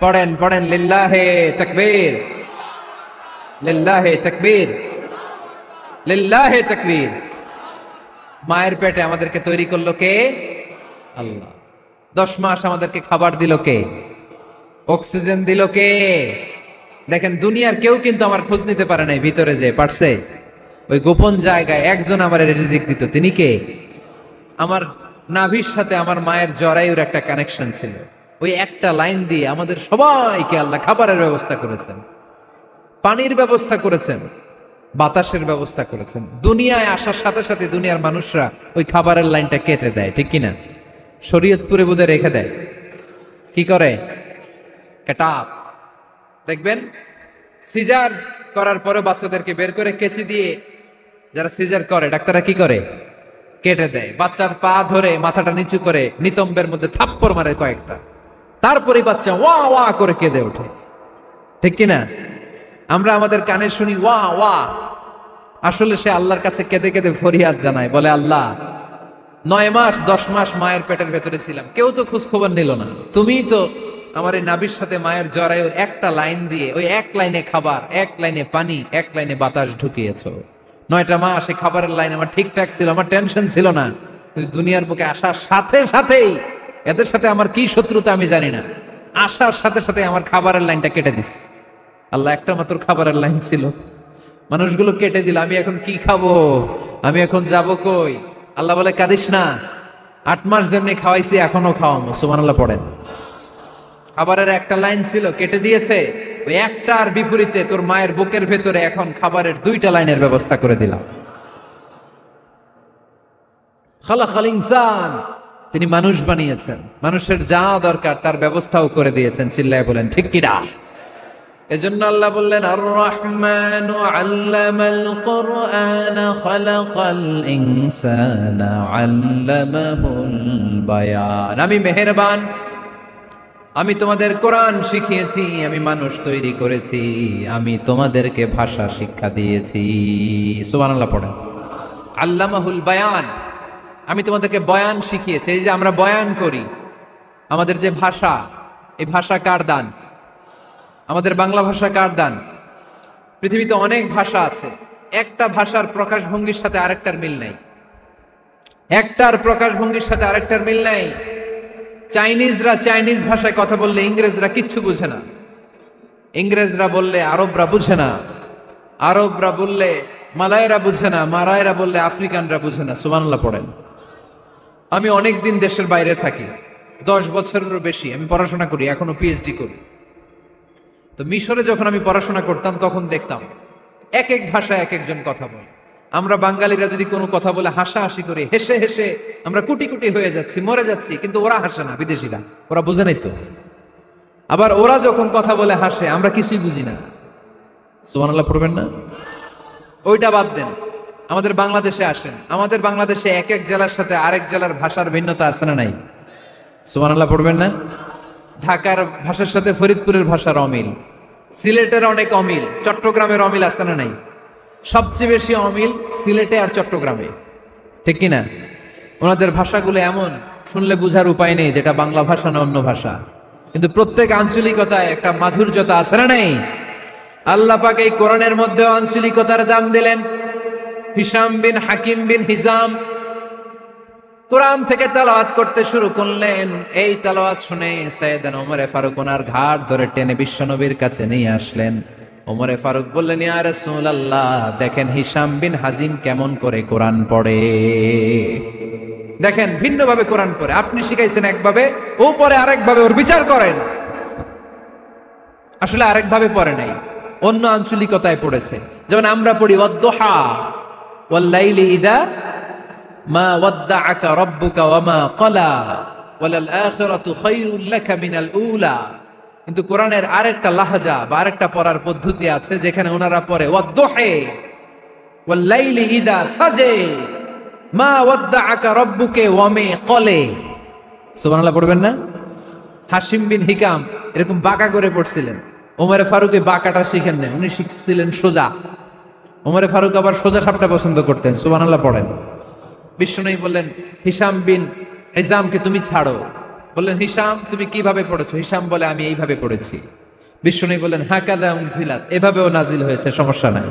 পড়েন পড়েন, লিল্লাহে তাকবীর, লিল্লাহে তাকবীর, লিল্লাহে তাকবীর। মায়ের পেটে আমাদেরকে তৈরি করলো কে? আল্লাহ। 10 মাস আমাদেরকে খাবার দিল কে? অক্সিজেন দিল কে? দেখেন, দুনিয়ার কেউ কিন্তু আমার খোঁজ নিতে পারে নাই, ভিতরে যে পারছে, ওই গোপন জায়গায় একজন আমার রিজিক দিত। তিনি কে? আমার নাভির সাথে আমার মায়ের জরায়ুর একটা কানেকশন ছিল। ওই একটা লাইন দিয়ে আমাদের সবাইকে আল্লাহ খাবারের ব্যবস্থা করেছেন, পানির ব্যবস্থা করেছেন, বাতাসের ব্যবস্থা করেছেন। দুনিয়ায় আসার সাথে সাথে দুনিয়ার মানুষরা ওই খাবারের লাইনটা কেটে দেয়, ঠিক কিনা? শরীয়তপুরে বোধে রেখে দেয়। কি করে? কাটাপ। দেখবেন সিজার করার পরে বাচ্চাদেরকে বের করে কেচি দিয়ে যারা সিজার করে ডাক্তাররা কি করে? কেটে দেয়। বাচ্চার পা ধরে মাথাটা নিচু করে নিতম্বের মধ্যে থাপ্পড় মারে কয়েকটা, তারপরে বাচ্চা ওয়া ওয়া করে কেঁদে ওঠে, ঠিক কিনা? আমরা আমাদের কানে শুনি ওয়া ওয়া, আসলে সে আল্লাহর কাছে কেঁদে কেঁদে ফরিয়াদ জানায়, বলে আল্লাহ 9 মাস 10 মাস মায়ের পেটের ভেতরে ছিলাম, কেউ তো খোঁজ খবর নিল না, তুমিই তো আমার এই নাভির সাথে মায়ের জরায়ুর একটা লাইন দিয়ে ওই এক লাইনে খাবার, এক লাইনে পানি, এক লাইনে বাতাস ঢুকিয়েছো। 9টা মাস এই খাবারের লাইন আমার ঠিকঠাক ছিল, আমার টেনশন ছিল না। কিন্তু দুনিয়ার বুকে আসার সাথে সাথেই, এদের সাথে আমার কি শত্রুতা আমি জানি না, আসার সাথে সাথে আমার খাবারের লাইনটা কেটে দিস। আল্লাহ একটা মাত্র খাবারের লাইন ছিল, মানুষগুলো কেটে দিল। আমি এখন কি খাবো? আমি এখন যাব কই? আল্লাহ বলে কাঁদিস না, 8 মাস যেমনি খাওয়াইছি এখনো খাওয়াবো। সুবহানাল্লাহ পড়েন। খাবারের একটা লাইন ছিল, কেটে দিয়েছে। ওই একটার বিপরীতে তোর মায়ের বুকের ভেতরে এখন খাবারের 2টা লাইনের ব্যবস্থা করে দিলাম। খালাকাল ইনসান, তিনি মানুষ বানিয়েছেন, মানুষের যা দরকার তার ব্যবস্থাও করে দিয়েছেন। চিল্লায় বলেন ঠিক কিনা? এজন্য আল্লাহ বললেন আর রহমানু আল্লামাল কুরআন খালাকাল ইনসানা আল্লামাহুল বায়ান। আমি মেহেরবান, আমি তোমাদের কোরআন শিখিয়েছি, আমি মানুষ তৈরি করেছি, আমি তোমাদেরকে ভাষা শিক্ষা দিয়েছি। সুবহানাল্লাহ পড়েন। আল্লামাহুল বায়ান, আমি তোমাদেরকে বয়ান শিখিয়েছি। এই যে আমরা বয়ান করি, আমাদের যে ভাষা, এই ভাষা কার দান? আমাদের বাংলা ভাষা কার দান? পৃথিবীতে অনেক ভাষা আছে, একটা ভাষার প্রকাশভঙ্গির সাথে আরেকটার মিল নাই, একটার প্রকাশভঙ্গির সাথে আরেকটার মিল নাই। চাইনিজরা চাইনিজ ভাষায় কথা বললে ইংরেজরা কিচ্ছু বুঝে না, ইংরেজরা বললে আরবরা বুঝে না, আরবরা বললে মালায়রা বুঝে না, মারায়রা বললে আফ্রিকানরা বুঝে না। সুবহানাল্লাহ পড়েন। আমি অনেকদিন দেশের বাইরে থাকি, 10 বছরেরও বেশি আমি পড়াশোনা করি, এখনো পিএইচডি করি। তো মিশরে যখন আমি পড়াশোনা করতাম তখন দেখতাম এক এক ভাষায় এক একজন কথা বলে। আমরা বাঙালিরা যদি কোনো কথা বলে হাসাহাসি করে, হেসে হেসে আমরা কুটি কুটি হয়ে যাচ্ছি, মরে যাচ্ছি, কিন্তু ওরা হাসে না, বিদেশিরা, ওরা বুঝে নাই তো। আবার ওরা যখন কথা বলে হাসে, আমরা কিছুই বুঝি না। সুবহানাল্লাহ পড়বেন না? ওইটা বাদ দেন, আমাদের বাংলাদেশে আসেন, আমাদের বাংলাদেশে এক এক জেলার সাথে আরেক জেলার ভাষার ভিন্নতা আছে না নাই? সুবহানাল্লাহ পড়বেন না? ঢাকার ভাষার সাথে ফরিদপুরের ভাষার অমিল, সিলেটের অনেক অমিল, চট্টগ্রামের অমিল আছে না নাই? সবচেয়ে বেশি অমিল সিলেটে আর চট্টগ্রামে, ঠিক কিনা? ওনাদের ভাষাগুলো এমন, শুনলে বুঝার উপায় নেই যেটা বাংলা ভাষা না অন্য ভাষা, কিন্তু প্রত্যেক আঞ্চলিকতায় একটা মাধুর্যতা আছে না নাই? আল্লাহ পাক এই কোরআনের মধ্যে আঞ্চলিকতার দাম দিলেন। হিশাম বিন হাকিম বিন হিজাম কোরআন থেকে তেলাওয়াত করতে শুরু করলেন। এই তেলাওয়াত শুনে সাইয়েদনা ওমরে ফারুক ওনার ঘাড় ধরে টেনে বিশ্বনবীর কাছে নিয়ে আসলেন। ওমরে ফারুক বললেন, ইয়া রাসূলুল্লাহ, দেখেন হিশাম বিন হাজিম কেমন করে কোরআন পড়ে, দেখেন ভিন্নভাবে কোরআন পড়ে। আপনি শিখাইছেন একভাবে, ও পড়ে আরেকভাবে, ওর বিচার করেন। আসলে আরেকভাবে পড়ে নাই, অন্য আঞ্চলিকতায় পড়েছে। যেমন আমরা পড়ি ওয়াদ-দুহা ওয়াল-লাইলি ইযা মা ওয়াদ্দাআকা রাব্বুকা ওয়া মা ক্বালা ওয়ালাল আখিরাতু খায়রুল লাকা মিনাল উলা। কিন্তু কোরআনের আরেকটা লাহজা বা আরেকটা পড়ার পদ্ধতি আছে, যেখানে ওনারা পড়ে ওয়াদ-দুহা ওয়াল-লাইলি ইযা সাজা মা ওয়াদ্দাআকা রাব্বুকা ওয়া মা ক্বালা। সুবহানাল্লাহ পড়বেন না? হাশিম বিন হিকাম এরকম বাঁকা করে পড়ছিলেন। ওমরে ফারুক বাঁকাটা শিখেন না, উনি শিখছিলেন সোজা। ওমরে ফারুক আবার সোজা সাপটা পছন্দ করতেন। সুবহানাল্লাহ পড়েন। বিষ্ণু বললেন হিশাম বিন হিজামকে তুমি ছাড়ো। বললেন হিশাম তুমি কিভাবে পড়েছো? হিশাম বলে আমি এইভাবে পড়েছি। বিষ্ণু বললেন হাকাদা উনজিলাত, এভাবেও নাজিল হয়েছে, সমস্যা নাই।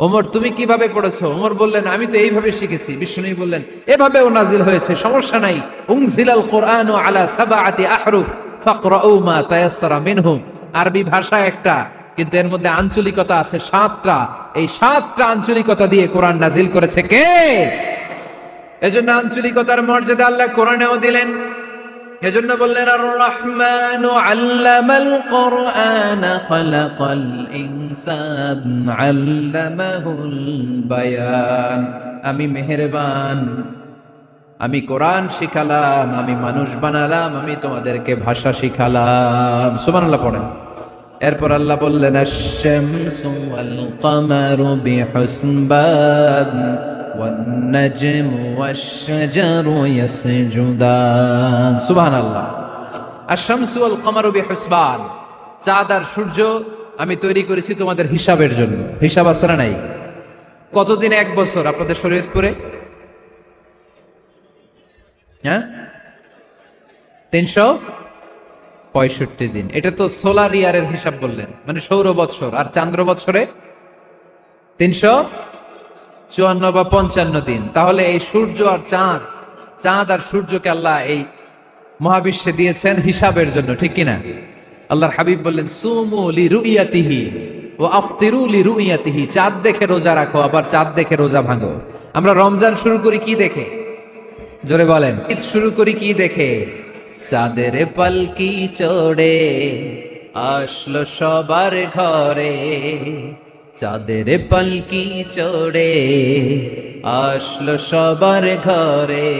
ওমর তুমি কিভাবে পড়েছো? ওমর বললেন আমি তো এইভাবে শিখেছি। বিষ্ণু বললেন এভাবেও নাজিল হয়েছে, সমস্যা নাই। উনজিলাল কুরআনু আলা সাবআতি আহরুফ ফাকরাউ মা তায়াসসারা মিনহু। আরবি ভাষা একটা, কিন্তু এর মধ্যে আঞ্চলিকতা আছে 7টা। এই 7টা আঞ্চলিকতা দিয়ে কোরআন নাজিল করেছে কে? এজন্য আঞ্চলিকতার মর্যাদা আল্লাহ কোরআনেও দিলেন। এজন্য বললেন আর রহমানু আল্লামাল কোরআন খালাকাল ইনসান আল্লামাহুল বায়ান। আমি মেহেরবান, আমি কোরআন শিখালাম, আমি মানুষ বানালাম, আমি তোমাদেরকে ভাষা শিখালাম। সুবহানাল্লাহ পড়েন। এরপর আল্লাহ বললেন আশ-শামসু ওয়াল কামারু বিহুসবান ওয়ান নাজমু ওয়াশ-শাজারু ইয়াসজুদান। সুবহানাল্লাহ। আশ-শামসু ওয়াল কামারু বিহুসবান, চাঁদ আর সূর্য আমি তৈরি করেছি তোমাদের হিসাবের জন্য। হিসাব আছে না নাই? কতদিন এক বছর আপনাদের শরীয়তপুরে? হ্যাঁ, 365 দিন। এটা তো সোলার ইয়ারের হিসাব বললেন, মানে সৌর বৎসর। আর চান্দ্র বৎসরে 354 বা 55 দিন। তাহলে এই সূর্য আর চাঁদ, চাঁদ আর সূর্যকে আল্লাহ এই মহাবিশ্বে দিয়েছেন হিসাবের জন্য, ঠিক কিনা? আল্লাহর হাবিব বললেন সুমু লিরুইয়াতিহি ওয়া আফতিরু লিরুইয়াতিহি। চাঁদ দেখে রোজা রাখো, আবার চাঁদ দেখে রোজা ভাঙো। আমরা রমজান শুরু করি কি দেখে? জোরে বলেন। ঈদ শুরু করি কি দেখে? চাঁদের পালকি চড়ে আসলো সবার ঘরে, চাঁদের পালকি চড়ে আসলো সবার ঘরে,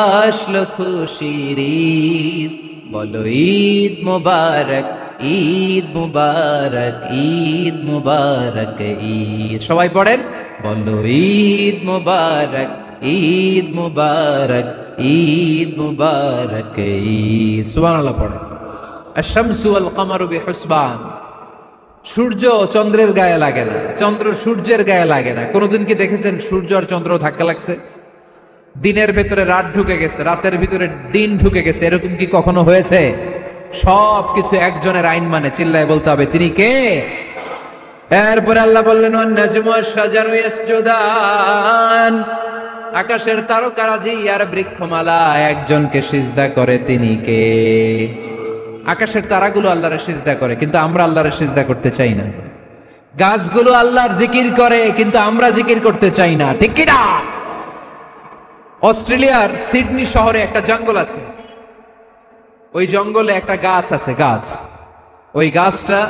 আসলো খুশির ঈদ, বলো ঈদ মুবারক, ঈদ মুবারক, ঈদ মুবারক ঈদ। সবাই পড়েন, বলো ঈদ মুবারক, ঈদ মুবারক, ঈদ মুবারক ঈদ। সুবহানাল্লাহ পড়েন। আশ-শামসু ওয়াল কামারু বিহুসবান। সূর্য চন্দ্রের গায়ে লাগে না, চন্দ্র সূর্যের গায়ে লাগে না। কোনদিন কি দেখেছেন সূর্য আর চন্দ্র ধাক্কা লাগছে? দিনের ভেতরে রাত ঢুকে গেছে, রাতের ভিতরে দিন ঢুকে গেছে, এরকম কি কখনো হয়েছে? সবকিছু একজনের আইন মানে, চিল্লায় বলতে হবে তিনি কে? এরপরে আল্লাহ বললেন ওয়ান নাজমু ওয়াশ-শাজারু ইয়াসজুদান। আকাশের তারকারাজি আর বৃক্ষমালা একজনকে সিজদা করে, তিনি কে? আকাশের তারাগুলো আল্লাহরে সিজদা করে, কিন্তু আমরা আল্লাহরে সিজদা করতে চাই না। গাছগুলো আল্লাহর জিকির করে, কিন্তু আমরা জিকির করতে চাই না, ঠিক কি না? অস্ট্রেলিয়ার সিডনি শহরে একটা জঙ্গল আছে। ওই জঙ্গলে একটা গাছ আছে, গাছ। ওই গাছটা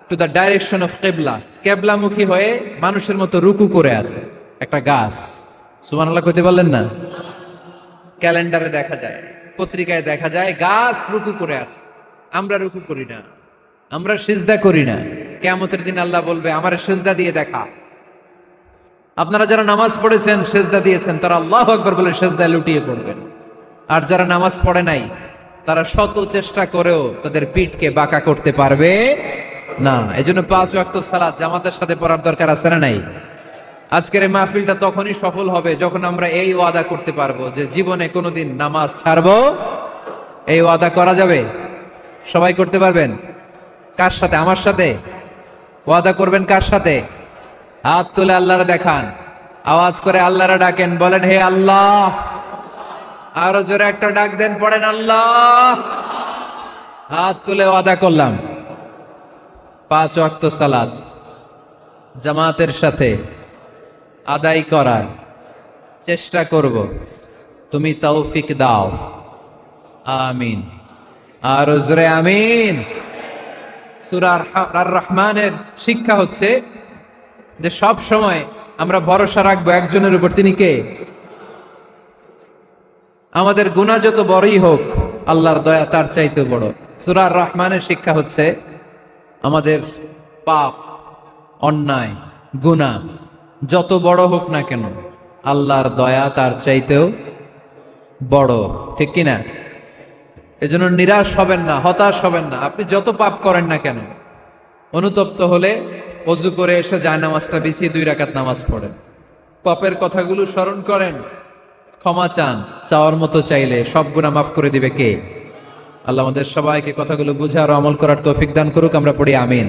টু দ্য ডাইরেকশন অফ কিবলা, কিবলামুখী হয়ে মানুষের মতো রুকু করে আছে একটা গাছ। সুবহানাল্লাহ কইতে বললেন না? ক্যালেন্ডারে দেখা যায়, পত্রিকায় দেখা যায়, গাছ রুকু করে আছে। আমরা রুকু করি না, আমরা সিজদা করি না। কিয়ামতের দিন আল্লাহ বলবে আমারে সিজদা দিয়ে দেখা। আপনারা যারা নামাজ পড়েছেন, সিজদা দিয়েছেন, তারা আল্লাহু আকবার বলে সিজদায় লুটিয়ে পড়বেন। আর যারা নামাজ পড়ে নাই, তারা শত চেষ্টা করেও তাদের পিঠকে বাঁকা করতে পারবে না। এজন্য 5 ওয়াক্ত সালাত জামাতের সাথে পড়ার দরকার আছে না নাই? আজকের এই মাহফিলটা তখনই সফল হবে যখন আমরা এই ওয়াদা করতে পারবো যে জীবনে কোনোদিন নামাজ ছাড়বো। এই ওয়াদা করা যাবে? সবাই করতে পারবেন? কার সাথে? আমার সাথে ওয়াদা করবেন। কার সাথে? হাত তুলে আল্লাহরে দেখান, আওয়াজ করে আল্লাহরে ডাকেন, বলেন হে আল্লাহ। আরো জোরে একটা ডাক দেন, পড়েন আল্লাহ। হাত তুলে ওয়াদা করলাম 5 ওয়াক্ত সালাত জামাতের সাথে আদায় করার চেষ্টা করব, তুমি তৌফিক দাও, আমিন। আর জোরে আমিন। সূরা আর রহমানের শিক্ষা হচ্ছে যে সব সময় আমরা ভরসা রাখবো একজনের উপর, তিনি কে? আমাদের গুনাহ যত বড়ই হোক, আল্লাহর দয়া তার চাইতে বড়। সূরা আর রহমানের শিক্ষা হচ্ছে আমাদের পাপ, অন্যায়, গুনাহ যত বড় হোক না কেন, আল্লাহর দয়া তার চাইতেও বড়, ঠিক কিনা? এজন্য নিরাশ হবেন না, হতাশ হবেন না। আপনি যত পাপ করেন না কেন, অনুতপ্ত হলে অজু করে এসে জায়নামাজটা বিছিয়ে 2 রাকাত নামাজ পড়েন, পাপের কথাগুলো স্মরণ করেন, ক্ষমা চান। চাওয়ার মতো চাইলে সব গুনাহ মাফ করে দিবে কে? আল্লাহ আমাদের সবাইকে কথাগুলো বুঝার ও আমল করার তৌফিক দান করুক। আমরা পড়ি আমিন।